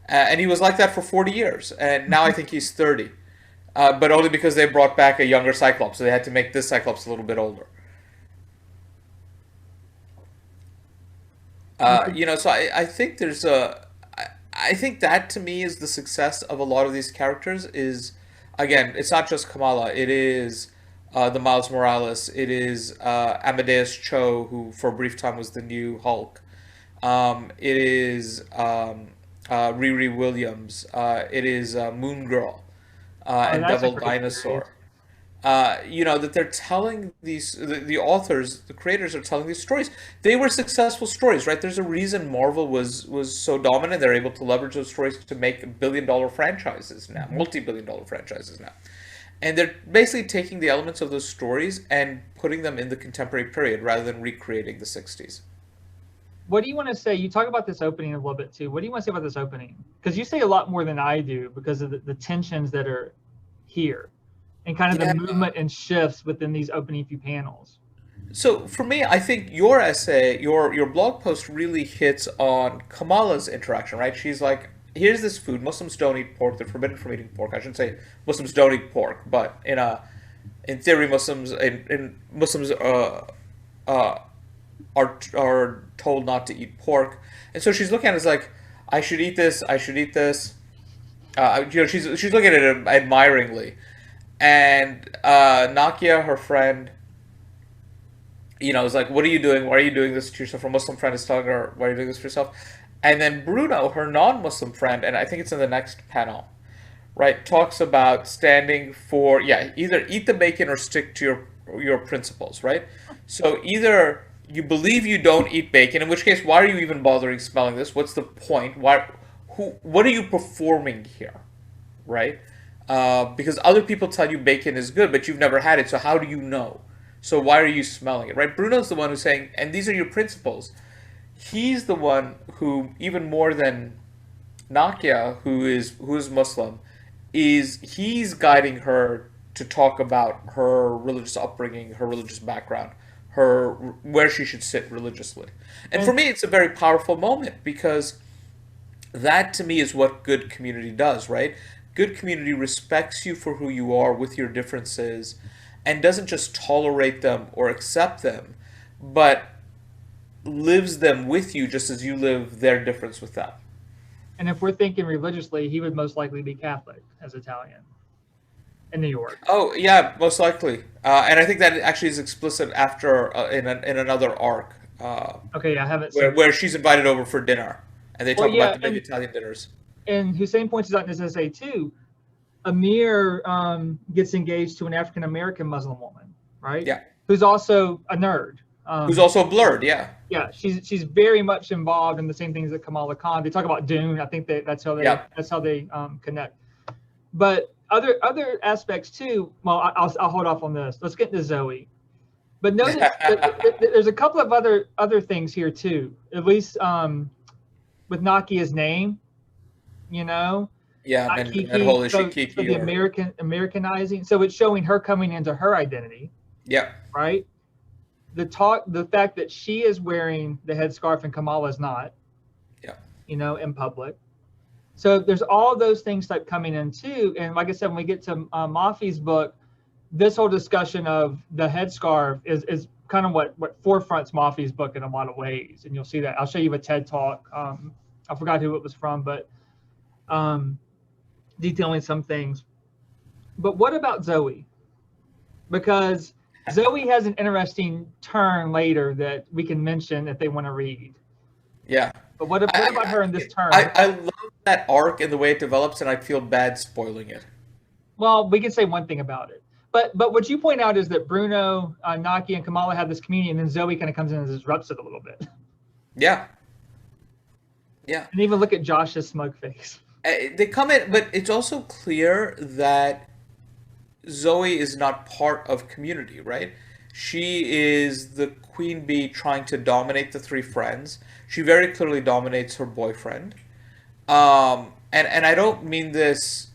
And he was like that for 40 years. And now I think he's 30. But only because they brought back a younger Cyclops. So they had to make this Cyclops a little bit older. So I think I think that to me is the success of a lot of these characters is, again, it's not just Kamala. It is the Miles Morales. It is Amadeus Cho, who for a brief time was the new Hulk. It is Riri Williams. It is Moon Girl Oh, and that's a Devil great series. Dinosaur. That they're telling the authors, the creators are telling these stories. They were successful stories, right? There's a reason Marvel was so dominant. They're able to leverage those stories to make billion-dollar franchises now, Mhm. multi-billion-dollar franchises now. And they're basically taking the elements of those stories and putting them in the contemporary period rather than recreating the 60s. What do you want to say? You talk about this opening a little bit too. What do you want to say about this opening? Because you say a lot more than I do because of the tensions that are here and kind of the Yeah. movement and shifts within these opening few panels. So for me, I think your essay, your blog post really hits on Kamala's interaction, right? She's like, here's this food. Muslims don't eat pork. They're forbidden from eating pork. I shouldn't say Muslims don't eat pork, but in theory, Muslims uh, are told not to eat pork, and so she's looking at it as like, I should eat this. I should eat this. She's looking at it admiringly, and Nakia, her friend, is like, what are you doing? Why are you doing this to yourself? Her Muslim friend is telling her, why are you doing this for yourself? And then Bruno, her non-Muslim friend, and I think it's in the next panel, right, talks about standing for, yeah, either eat the bacon or stick to your principles, right? So either you believe you don't eat bacon, in which case, why are you even bothering smelling this? What's the point? What are you performing here, right? Because other people tell you bacon is good, but you've never had it, so how do you know? So why are you smelling it, right? Bruno's the one who's saying, and these are your principles. He's the one who, even more than Nakia, who is Muslim, he's guiding her to talk about her religious upbringing, her religious background, her where she should sit religiously. And for And me, it's a very powerful moment because that to me is what good community does, right? Good community respects you for who you are with your differences and doesn't just tolerate them or accept them, but lives them with you just as you live their difference with them. and if we're thinking religiously, he would most likely be Catholic as Italian in New York. Oh, yeah, most likely. And I think that actually is explicit after in another arc Okay, I haven't where seen that. she's invited over for dinner and they Well, talk about yeah, the big Italian dinners. and Hussein points out in his essay too. Amir gets engaged to an African American Muslim woman, right? Yeah. Who's also a nerd. Who's also blurred, yeah. Yeah, she's very much involved in the same things that Kamala Khan. They talk about Dune. I think that's how they Yeah. connect. But other aspects too. Well, I'll hold off on this. Let's get into Zoe. But notice that there's a couple of other things here too. At least with Nakia's name, you know, Yeah, not and that Kiki. whole issue, So Kiki the or Americanizing. So it's showing her coming into her identity, yeah, right? The fact that she is wearing the headscarf and Kamala is not, yeah, in public. So there's all those things type coming in too. And like I said, when we get to Mafi's book, this whole discussion of the headscarf is kind of what forefronts Mafi's book in a lot of ways. And you'll see that. I'll show you a TED talk. I forgot who it was from, but detailing some things. But what about Zoe? Because Zoe has an interesting turn later that we can mention if they want to read. yeah. But what about her in this turn? I love that arc and the way it develops, and I feel bad spoiling it. Well, we can say one thing about it. But what you point out is that Bruno, Naki, and Kamala have this community, and then Zoe kind of comes in and disrupts it a little bit. Yeah, Yeah. And even look at Josh's smug face. They come in, but it's also clear that Zoe is not part of community, right? She is the queen bee trying to dominate the three friends. She very clearly dominates her boyfriend. And I don't mean this,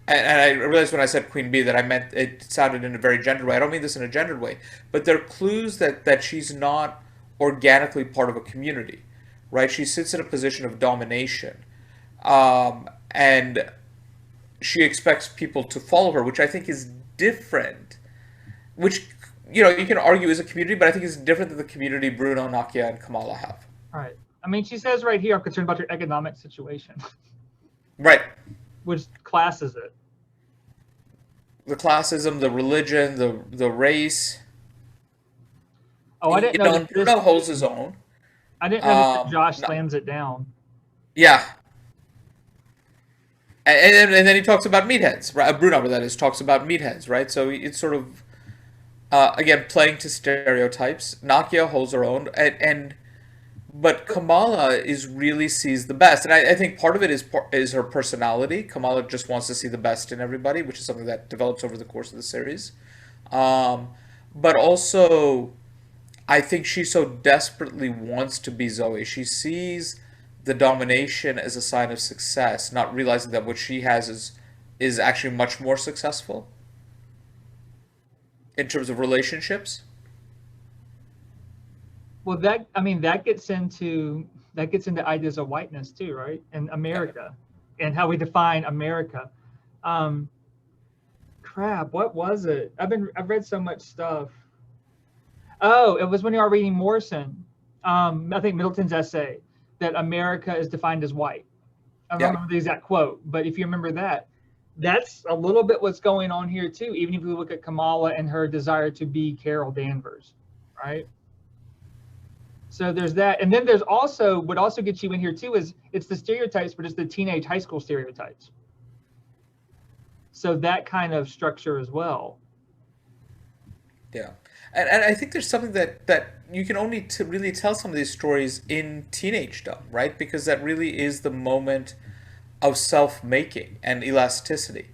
and I realized when I said queen bee that I meant it sounded in a very gendered way. I don't mean this in a gendered way, but there are clues that she's not organically part of a community, right? She sits in a position of domination, and she expects people to follow her, which I think is different. Which, you can argue is a community, but I think is different than the community Bruno, Nakia, and Kamala have. All right. I mean, she says right here, I'm concerned about your economic situation, Right. which classes it. The classism, the religion, the race. Oh, I didn't know And that this. Bruno holds his own. I didn't know that Um, Josh no- slams it down. yeah. And then he talks about meatheads, right? Bruno, that is, talks about meatheads, right? So it's sort of, again, playing to stereotypes. Nakia holds her own, but Kamala is really sees the best, and I think part of it is her personality. Kamala just wants to see the best in everybody, which is something that develops over the course of the series. Um, but also, I think she so desperately wants to be Zoe. She sees the domination as a sign of success, not realizing that what she has is actually much more successful in terms of relationships. Well, that gets into ideas of whiteness too, right? And America, and how we define America. Um, Crap, what was it? I've read so much stuff. Oh, it was when you were reading Morrison. I think Middleton's essay that America is defined as white. I don't Yeah, remember the exact quote, but if you remember that, that's a little bit what's going on here too. Even if you look at Kamala and her desire to be Carol Danvers, right? So there's that, and then there's also what also gets you in here too is it's the stereotypes, but it's the teenage high school stereotypes. So that kind of structure as well. yeah. And I think there's something that you can only really tell some of these stories in teenagedom, right? Because that really is the moment of self-making and elasticity,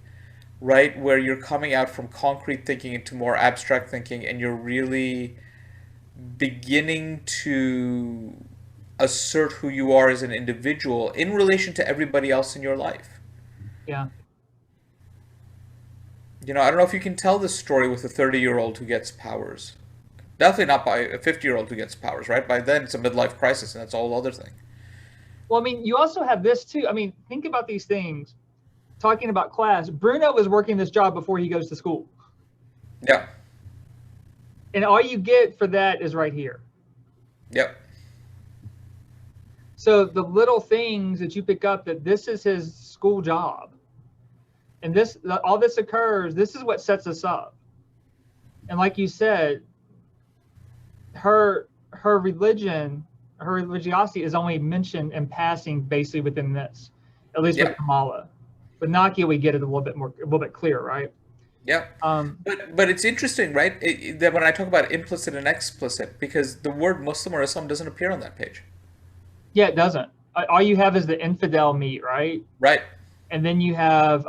right? Where you're coming out from concrete thinking into more abstract thinking, and you're really beginning to assert who you are as an individual in relation to everybody else in your life. Yeah. I don't know if you can tell this story with a 30-year-old who gets powers. Definitely not by a 50-year-old who gets powers, right? By then it's a midlife crisis, and that's a whole other thing. Well, I mean, you also have this too. I mean, think about these things. Talking about class, Bruno is working this job before he goes to school, Yeah. and all you get for that is right here. Yep. So the little things that you pick up that this is his school job, and all this occurs. This is what sets us up. And like you said, her religion, her religiosity is only mentioned in passing, basically within this, at least with Yep. Kamala. With Nakia, we get it a little bit clearer, right? Yep. Um, But it's interesting, right? That when I talk about implicit and explicit, because the word Muslim or Islam doesn't appear on that page. yeah, it doesn't. All you have is the infidel meat, right? Right. And then you have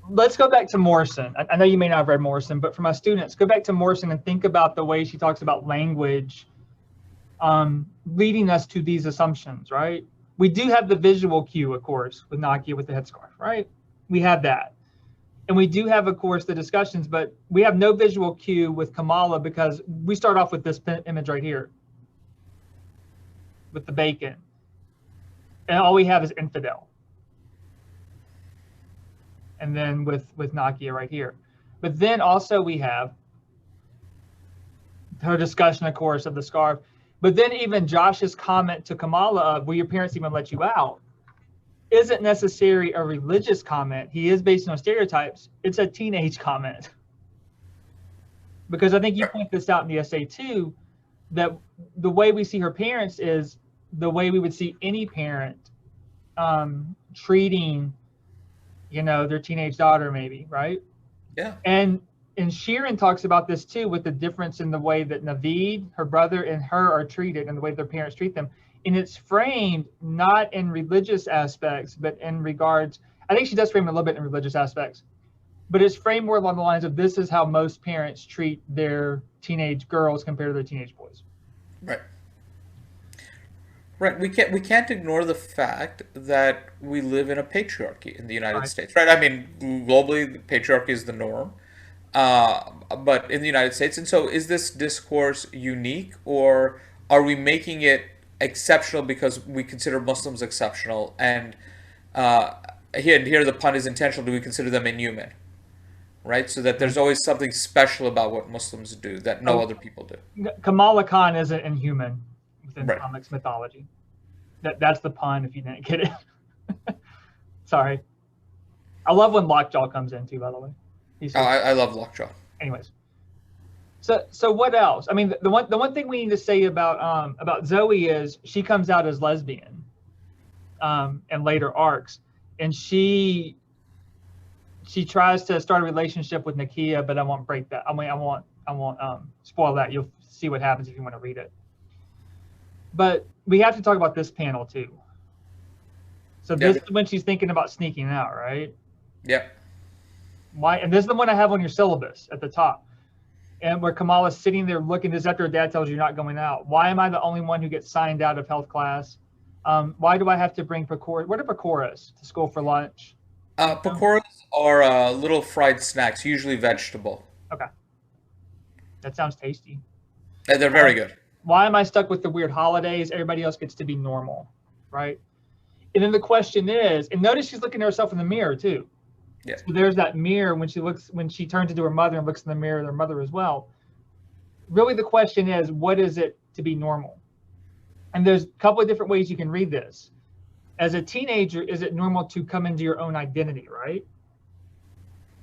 let's go back to Morrison. I know you may not have read Morrison, but for my students, go back to Morrison and think about the way she talks about language leading us to these assumptions, right? We do have the visual cue, of course, with Nakia with the headscarf, right? We have that. And we do have, of course, the discussions, but we have no visual cue with Kamala because we start off with this image right here with the bacon. And all we have is infidel. And then with Nakia right here. But then also we have her discussion, of course, of the scarf. But then even Josh's comment to Kamala of, will your parents even let you out? Isn't necessarily a religious comment. He is based on stereotypes. It's a teenage comment. Because I think you point this out in the essay too, that the way we see her parents is the way we would see any parent treating, their teenage daughter maybe, right? Yeah. And and Sheeran talks about this too, with the difference in the way that Naveed, her brother, and her are treated and the way their parents treat them. And it's framed not in religious aspects, but in regards, I think she does frame it a little bit in religious aspects, but it's framed more along the lines of this is how most parents treat their teenage girls compared to their teenage boys. Right. Right. We can't ignore the fact that we live in a patriarchy in the United Right. States. Right. I mean, globally, patriarchy is the norm. But in the United States, and so is this discourse unique, or are we making it exceptional because we consider Muslims exceptional? And uh, here the pun is intentional. Do we consider them inhuman? Right. So that there's always something special about what Muslims do that no Oh, other people do. Kamala Khan isn't inhuman within Right. comics mythology. That's the pun if you didn't get it. Sorry. I love when Lockjaw comes in too, by the way. He's Oh, so, I love Lockjaw. anyways. So what else? I mean, the one thing we need to say about Zoe is she comes out as lesbian in later arcs, and she tries to start a relationship with Nakia, but I won't break that. I mean, I won't spoil that. You'll see what happens if you want to read it. But we have to talk about this panel too. So this Yeah. is when she's thinking about sneaking out, right? Yeah. Why? And this is the one I have on your syllabus at the top, and where Kamala's sitting there looking this after her dad tells her you're not going out. Why am I the only one who gets signed out of health class? Why do I have to bring Pakoras? What are Pakoras to school for lunch? Um, Pakoras are little fried snacks, usually vegetable. okay, that sounds tasty. And they're very Um, good. why am I stuck with the weird holidays? Everybody else gets to be normal, right? And then the question is, and notice she's looking at herself in the mirror too. Yeah. So there's that mirror when she turns into her mother and looks in the mirror, their mother as well. Really, the question is, what is it to be normal? And there's a couple of different ways you can read this. As a teenager, is it normal to come into your own identity, right?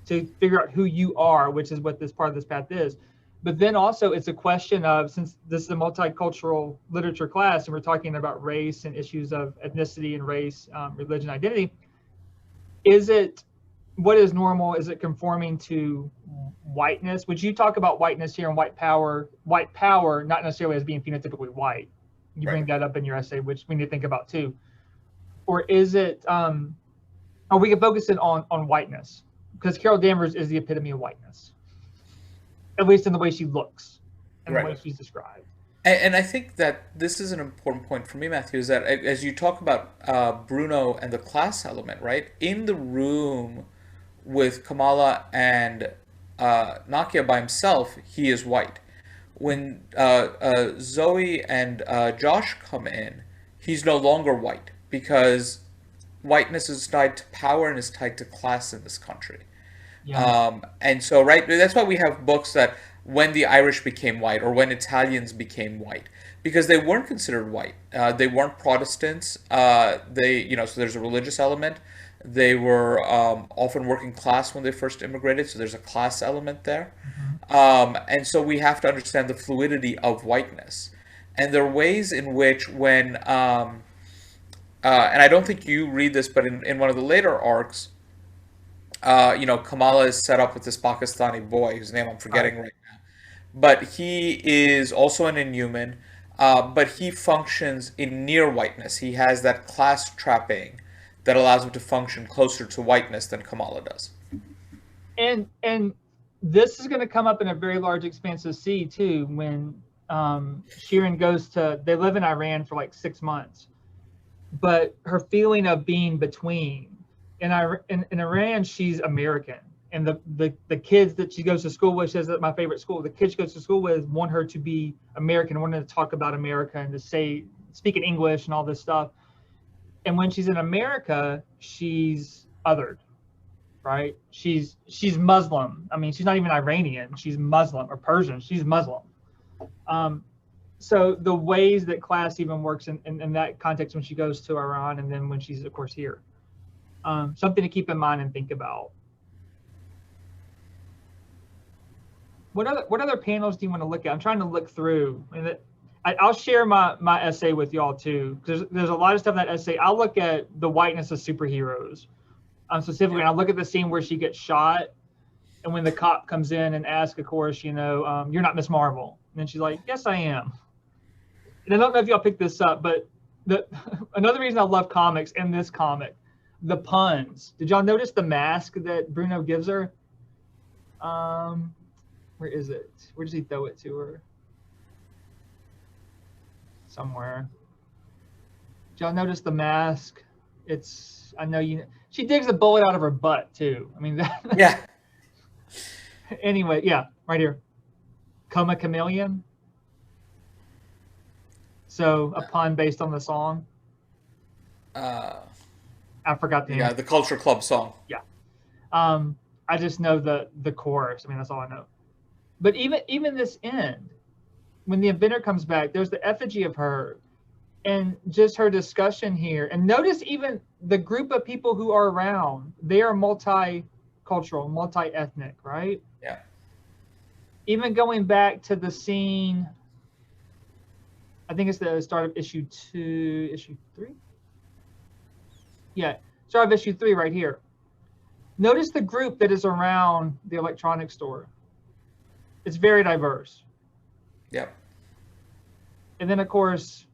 To figure out who you are, which is what this part of this path is. But then also it's a question of, since this is a multicultural literature class and we're talking about race and issues of ethnicity and race, religion, identity, is it, what is normal? Is it conforming to whiteness? Would you talk about whiteness here and white power, not necessarily as being phenotypically white? You Right. bring that up in your essay, which we need to think about too. Or is it, or we can focus it on whiteness, because Carol Danvers is the epitome of whiteness, at least in the way she looks and the way Right. she's described. And I think that this is an important point for me, Matthew, is that as you talk about Bruno and the class element, right? In the room with Kamala and Nakia by himself, he is white. When Zoe and Josh come in, he's no longer white because whiteness is tied to power and is tied to class in this country. Yeah. And so, right, that's why we have books that when the Irish became white or when Italians became white, because they weren't considered white. They weren't Protestants. So there's a religious element. They were often working class when they first immigrated, so there's a class element there. Mhm. And so we have to understand the fluidity of whiteness. And there are ways in which and I don't think you read this, but in one of the later arcs, Kamala is set up with this Pakistani boy whose name I'm Right. forgetting right now. But he is also an inhuman, but he functions in near whiteness. He has that class trapping that allows him to function closer to whiteness than Kamala does. And this is going to come up in a very large expanse of sea too, when Sheeran goes to, they live in Iran for like 6 months, but her feeling of being between, in Iran, she's American. And the kids that she goes to school with, she says that my favorite school, the kids she goes to school with want her to be American, want her to talk about America and to speak in English and all this stuff. And when she's in America, she's othered, right? She's Muslim. I mean, she's not even Iranian. She's Muslim or Persian. She's Muslim. Um, so the ways that class even works in that context when she goes to Iran and then when she's, of course, here. Something to keep in mind and think about. What other panels do you want to look at? I'm trying to look through, and I'll share my essay with y'all too, because there's a lot of stuff in that essay. I'll look at the whiteness of superheroes, specifically, and I'll look at the scene where she gets shot, And when the cop comes in and asks, of course, you're not Miss Marvel. And then she's like, yes, I am. And I don't know if y'all picked this up, but the another reason I love comics and this comic, the puns. Did y'all notice the mask that Bruno gives her? Where is it? Where does he throw it to her? Somewhere. Did y'all notice the mask? I know she digs a bullet out of her butt too. I mean, Yeah. Anyway, yeah, right here. Coma Chameleon. So a pun based on the song. I forgot the name. Yeah, the Culture Club song. Yeah. I just know the chorus. I mean, that's all I know. But even this end, when the inventor comes back, there's the effigy of her, and just her discussion here. And notice even the group of people who are around. They are multicultural, multi-ethnic, right? Yeah. Even going back to the scene, I think it's the start of issue 3. Yeah, start of issue 3 right here. Notice the group that is around the electronics store. It's very diverse. Yep. And then, of course,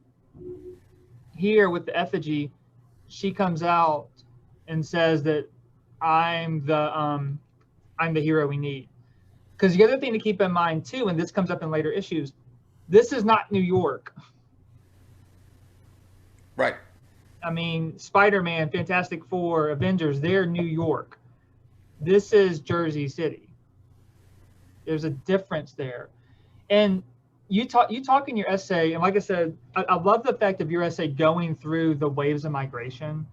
here with the effigy, she comes out and says that I'm the hero we need. Because the other thing to keep in mind too, and this comes up in later issues, this is not New York. Right. I mean, Spider-Man, Fantastic Four, Avengers, they're New York. This is Jersey City. There's a difference there. And you talk in your essay, and like I said, I love the fact of your essay going through the waves of migration.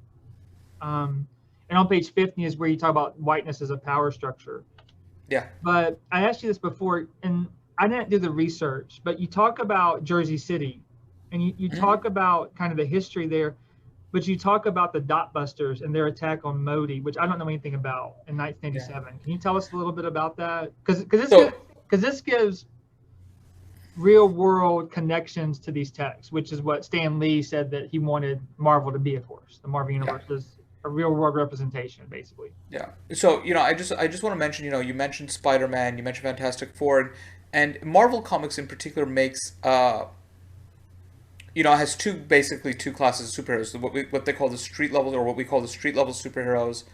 And on page 50 is where you talk about whiteness as a power structure. Yeah. But I asked you this before, and I didn't do the research, but you talk about Jersey City, and you talk about kind of the history there, but you talk about the Dot Busters and their attack on Modi, which I don't know anything about in 1987. Yeah. Can you tell us a little bit about that? Because this gives real world connections to these texts, which is what Stan Lee said that he wanted Marvel to be, of course. The Marvel Universe is a real world representation, basically. Yeah. So, I just want to mention, you mentioned Spider-Man, you mentioned Fantastic Four, and Marvel Comics in particular makes, has basically two classes of superheroes: what they call the street level, or what we call the street level superheroes,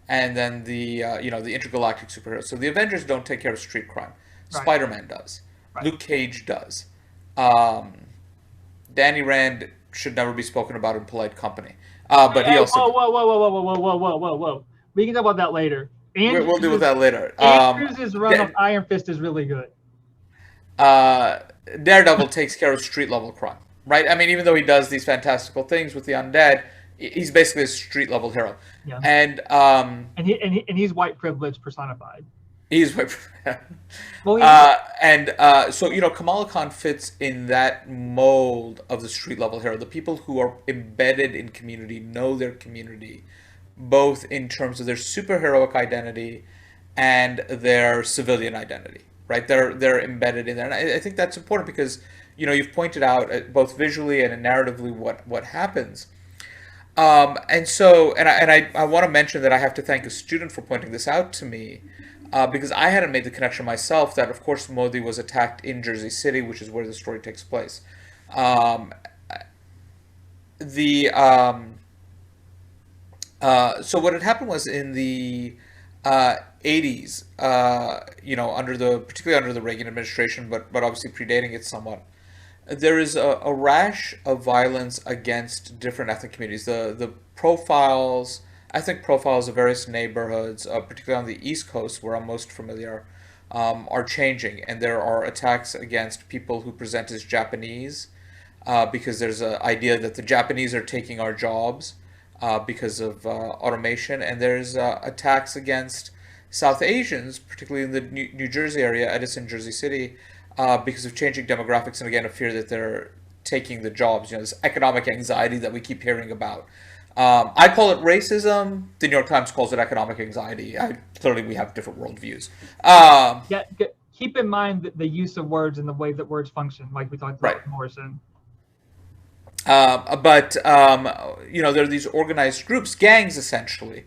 and then the intergalactic superheroes. So the Avengers don't take care of street crime. Right. Spider-Man does. Right. Luke Cage does. Danny Rand should never be spoken about in polite company. But he also. Whoa! We can talk about that later. We'll deal with that later. Andrews' run of Iron Fist is really good. Daredevil takes care of street level crime, right? I mean, even though he does these fantastical things with the undead, he's basically a street level hero. Yeah. And he's white privilege personified. He's white. So Kamala Khan fits in that mold of the street level hero. The people who are embedded in community, know their community, both in terms of their superheroic identity and their civilian identity. Right? They're embedded in there, and I think that's important because you've pointed out both visually and narratively what happens. I want to mention that I have to thank a student for pointing this out to me. Because I hadn't made the connection myself that, of course, Modi was attacked in Jersey City, which is where the story takes place. So what had happened was in the 80s, particularly under the Reagan administration, but obviously predating it somewhat, there is a rash of violence against different ethnic communities. The ethnic profiles of various neighborhoods, particularly on the East Coast, where I'm most familiar, are changing, and there are attacks against people who present as Japanese, because there's an idea that the Japanese are taking our jobs because of automation, and there's attacks against South Asians, particularly in the New Jersey area, Edison, Jersey City, because of changing demographics, and again, a fear that they're taking the jobs. This economic anxiety that we keep hearing about. I call it racism. The New York Times calls it economic anxiety. Clearly, we have different worldviews. Keep in mind the use of words and the way that words function, like we talked about with Morrison. There are these organized groups, gangs essentially,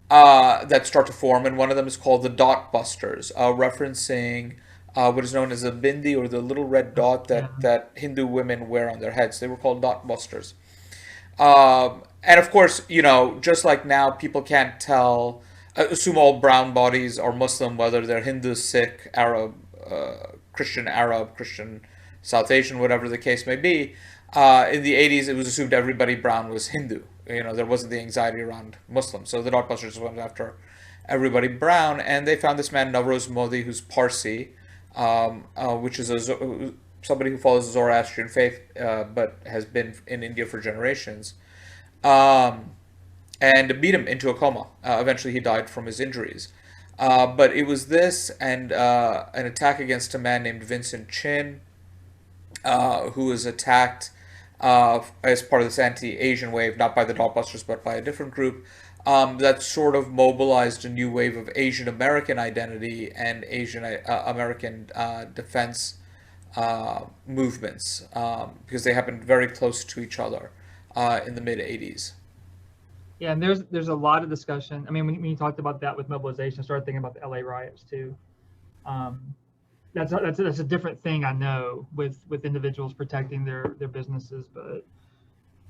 that start to form, and one of them is called the dot busters, referencing what is known as a bindi, or the little red dot Yeah. that Hindu women wear on their heads. They were called dot busters. And of course, just like now, people can't tell, assume all brown bodies are Muslim, whether they're Hindu, Sikh, Arab, Christian, South Asian, whatever the case may be. In the 80s, it was assumed everybody brown was Hindu. There wasn't the anxiety around Muslims. So the Dotbusters went after everybody brown, and they found this man, Navroz Modi, who's Parsi, which is somebody who follows the Zoroastrian faith, but has been in India for generations, um, and beat him into a coma. Eventually, he died from his injuries. But it was this and an attack against a man named Vincent Chin, who was attacked as part of this anti-Asian wave, not by the Dotbusters, but by a different group, that sort of mobilized a new wave of Asian American identity and Asian American defense movements, because they happened very close to each other in the mid 80s. Yeah, and there's a lot of discussion. I mean, when you talked about that with mobilization, I started thinking about the LA riots too. Um, that's a different thing, I know, with individuals protecting their businesses, but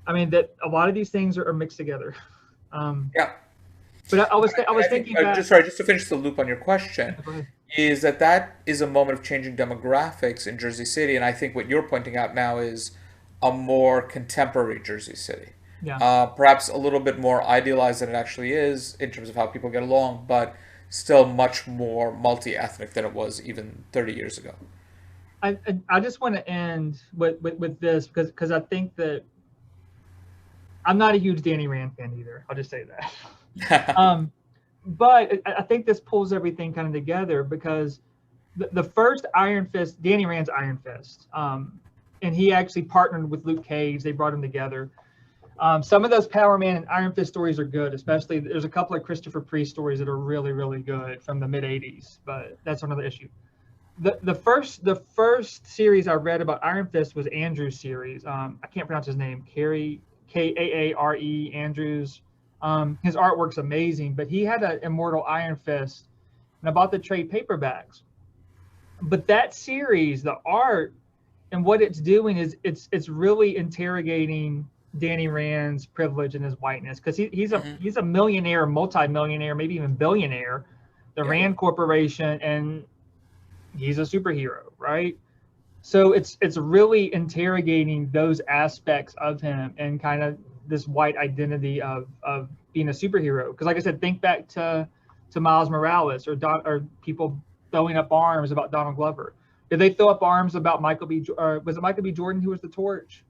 I mean that a lot of these things are mixed together. Um, Yeah. but I was I think, thinking back. just to finish the loop on your question, Go ahead. is that is a moment of changing demographics in Jersey City, and I think what you're pointing out now is a more contemporary Jersey City. Yeah, Perhaps a little bit more idealized than it actually is in terms of how people get along, but still much more multi-ethnic than it was even 30 years ago. I just want to end with this because I think that I'm not a huge Danny Rand fan either. I'll just say that. Um, but I think this pulls everything kind of together because the first Iron Fist, Danny Rand's Iron Fist, and he actually partnered with Luke Cage. They brought them together. Some of those Power Man and Iron Fist stories are good, especially there's a couple of Christopher Priest stories that are really, really good from the mid 80s, but that's another issue. The first series I read about Iron Fist was Andrew's series. I can't pronounce his name. Carrie Kaare Andrews. His artwork's amazing, but he had an Immortal Iron Fist, and I bought the trade paperbacks. But that series, the art and what it's doing is it's really interrogating Danny Rand's privilege and his whiteness because he's a millionaire, multi-millionaire, maybe even billionaire, the Yeah. Rand Corporation, and he's a superhero, right? So it's really interrogating those aspects of him and kind of this white identity of being a superhero. Because like I said, think back to Miles Morales or people throwing up arms about Donald Glover. Did they throw up arms about was it Michael B. Jordan who was the Torch?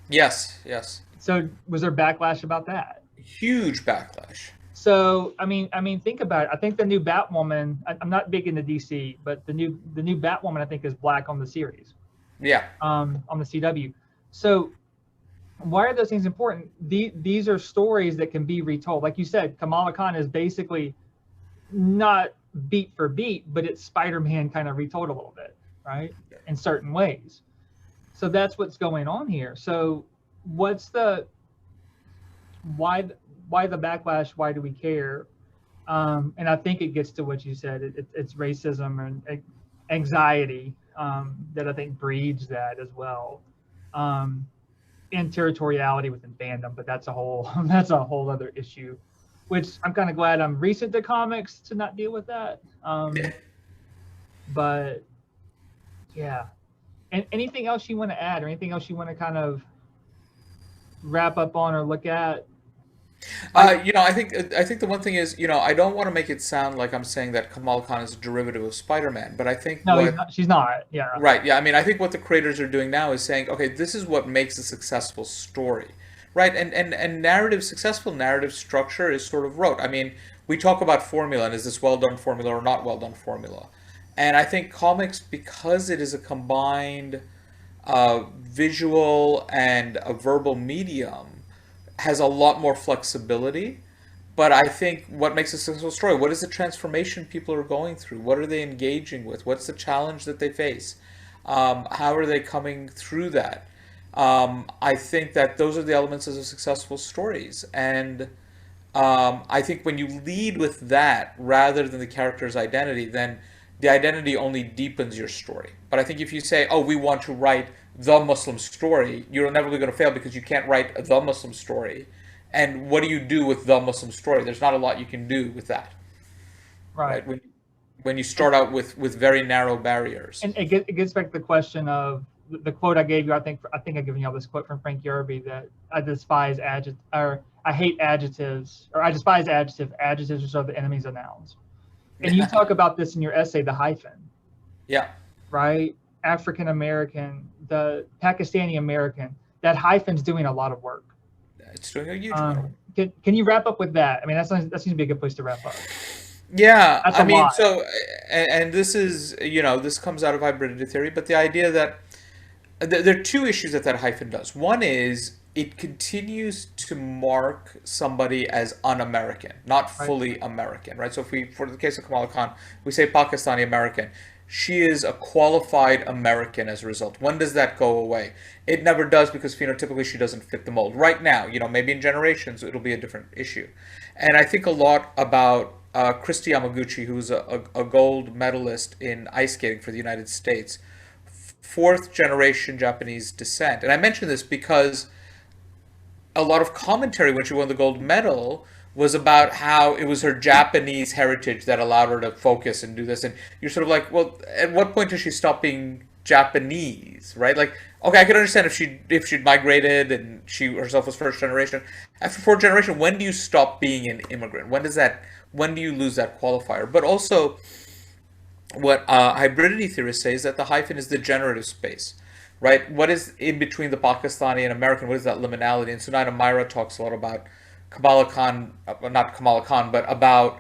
Yes, yes. So was there backlash about that? Huge backlash. So I mean, think about it. I think the new Batwoman. I'm not big into DC, but the new Batwoman I think is black on the series, Yeah. on the CW. So why are those things important? These are stories that can be retold. Like you said, Kamala Khan is basically not beat for beat, but it's Spider-Man kind of retold a little bit, right? In certain ways. So that's what's going on here. So what's the why the backlash? Why do we care? And I think it gets to what you said. It's racism and anxiety that I think breeds that as well, and territoriality within fandom. But that's a whole other issue, which I'm kind of glad I'm recent to comics to not deal with that. But yeah. And anything else you want to add, or anything else you want to kind of wrap up on or look at? I think the one thing is, I don't want to make it sound like I'm saying that Kamala Khan is a derivative of Spider-Man, but I think No, what she's not. Yeah. right, yeah, I mean, I think what the creators are doing now is saying, okay, this is what makes a successful story, right? And successful narrative structure is sort of rote. I mean, we talk about formula, and is this well done formula or not well done formula? And I think comics, because it is a combined visual and a verbal medium, has a lot more flexibility. But I think what makes a successful story, what is the transformation people are going through? What are they engaging with? What's the challenge that they face? How are they coming through that? I think that those are the elements of successful stories. And I think when you lead with that rather than the character's identity, then the identity only deepens your story. But I think if you say, "Oh, we want to write the Muslim story," you're never going to fail because you can't write the Muslim story. And what do you do with the Muslim story? There's not a lot you can do with that, Right. right? When you And, start out with very narrow barriers. and it gets back to the question of the quote I gave you. I think I've given you all this quote from Frank Yerby that I despise adjective or I hate adjectives or I despise adjectives. Adjectives are the enemies of nouns. And you talk about this in your essay, the hyphen, Yeah, right? African American, the Pakistani American. That hyphen's doing a lot of work. it's doing a huge amount of work. Can you wrap up with that? I mean, that seems to be a good place to wrap up. Yeah, That's I a mean, lot. so, and this is, this comes out of hybridity theory, but the idea that there are two issues that hyphen does. One is it continues to mark somebody as un-American, not Right. fully American, right? So if we, for the case of Kamala Khan, we say Pakistani American, she is a qualified American as a result. When does that go away? It never does because phenotypically she doesn't fit the mold. Right now, maybe in generations it'll be a different issue. And I think a lot about Christy Yamaguchi, who's a gold medalist in ice skating for the United States, fourth generation Japanese descent. And I mention this because a lot of commentary when she won the gold medal was about how it was her Japanese heritage that allowed her to focus and do this. And you're sort of like, well, at what point does she stop being Japanese, right? Like, okay, I could understand if she'd migrated and she herself was first generation. After fourth generation, when do you stop being an immigrant? When do you lose that qualifier? But also, what hybridity theorists say is that the hyphen is the generative space, right? What is in between the Pakistani and American? What is that liminality? And Sunaina Myra talks a lot about Kamala Khan, not Kamala Khan, but about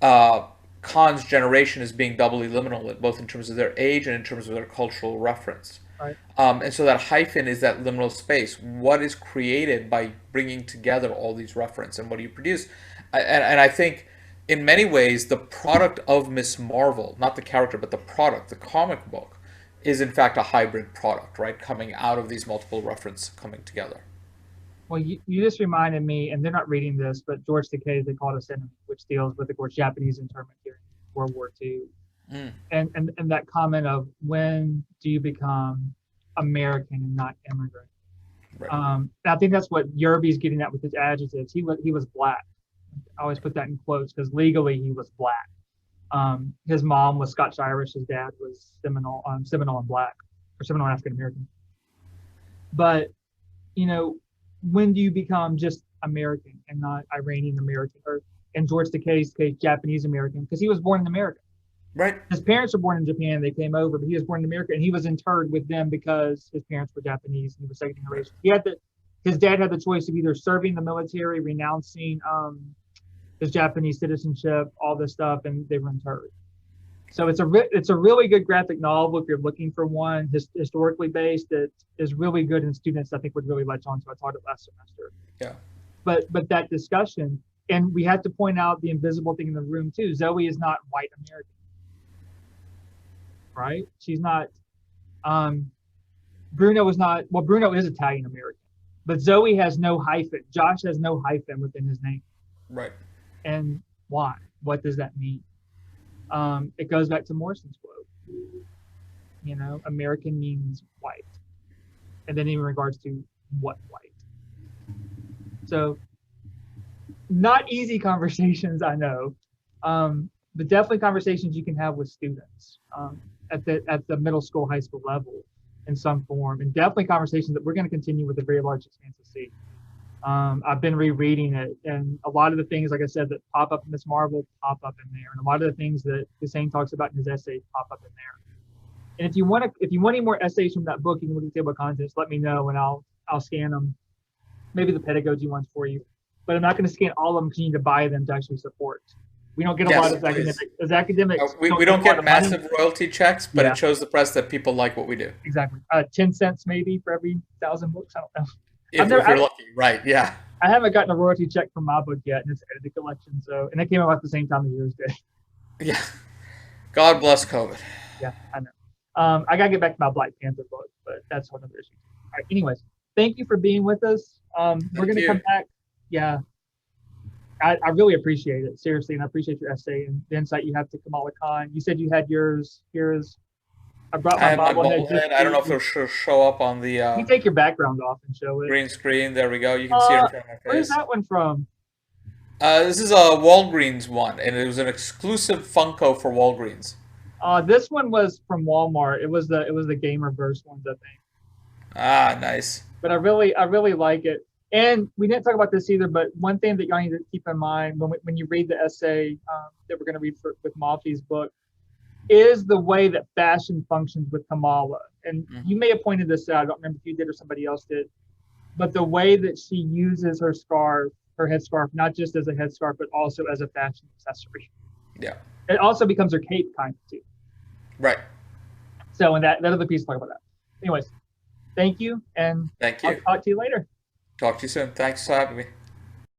uh, Khan's generation as being doubly liminal, both in terms of their age and in terms of their cultural reference. Right. And so that hyphen is that liminal space. What is created by bringing together all these references and what do you produce? And I think in many ways, the product of Miss Marvel, not the character, but the product, the comic book, is in fact a hybrid product, right? Coming out of these multiple references coming together. Well, you just reminded me, and they're not reading this, but George Takei, they called us enemy, which deals with, of course, Japanese internment during World War II. Mm, And that comment of when do you become American and not immigrant? right. I think that's what Yerby's getting at with his adjectives. He was black. I always put that in quotes because legally he was black. His mom was Scotch Irish. His dad was Seminole and black, or Seminole African American. But you know, when do you become just American and not Iranian American, or in George Takei's case, Japanese American? Because he was born in America. Right. His parents were born in Japan. They came over, but he was born in America, and he was interred with them because his parents were Japanese. And he was second generation. His dad had the choice of either serving the military, renouncing his Japanese citizenship, all this stuff, and they were interred. So it's a really good graphic novel if you're looking for one historically based that is really good and students I think would really latch on to. I taught it last semester. Yeah. But that discussion, and we have to point out the invisible thing in the room too. Zoe is not white American, right? She's not. Bruno is not. Well, Bruno is Italian American, but Zoe has no hyphen. Josh has no hyphen within his name. Right. And why? What does that mean? It goes back to Morrison's quote. American means white, and then in regards to what white. So, not easy conversations, I know, but definitely conversations you can have with students at the middle school, high school level in some form, and definitely conversations that we're going to continue with a very large expanse of sea. I've been rereading it, and a lot of the things, like I said, that pop up in Miss Marvel pop up in there, and a lot of the things that Hussein talks about in his essays pop up in there. And if you want any more essays from that book, you can look at the table of contents. Let me know, and I'll scan them. Maybe the pedagogy ones for you, but I'm not going to scan all of them because you need to buy them to actually support. We don't get a lot Yes, of please. academics. We don't get massive royalty checks, but Yeah. it shows the press that people like what we do. Exactly. 10 cents maybe for every 1,000 books. I don't know. If you're lucky, right? Yeah. I haven't gotten a royalty check from my book yet, and it's edited collection. So, and it came out at the same time as yours did. Yeah. God bless COVID. Yeah, I know. I gotta get back to my Black Panther book, but that's another issue. All right. Anyways, thank you for being with us. We're gonna come back. Yeah. I really appreciate it, seriously, and I appreciate your essay and the insight you have to Kamala Khan. You said you had yours. Here's I brought I my have my bobblehead just bobblehead. I for don't know if you. it'll show up on the You take your background off and show it. green screen. There we go. You can see it in front of my Where's face. that one from? This is a Walgreens one, and it was an exclusive Funko for Walgreens. This one was from Walmart. It was the Gamerverse ones, I think. Ah, nice. But I really like it. And we didn't talk about this either, but one thing that y'all need to keep in mind when you read the essay that we're going to read with Malfi's book is the way that fashion functions with Kamala. And you Hmm. may have pointed this out. I don't remember if you did or somebody else did, but the way that she uses her scarf, her headscarf, not just as a headscarf, but also as a fashion accessory. Yeah. It also becomes her cape kind of too. Right. So, and that other piece, talk about that. Anyways, thank you, and Thank I'll you. talk to you later. Talk to you soon. Thanks for having me.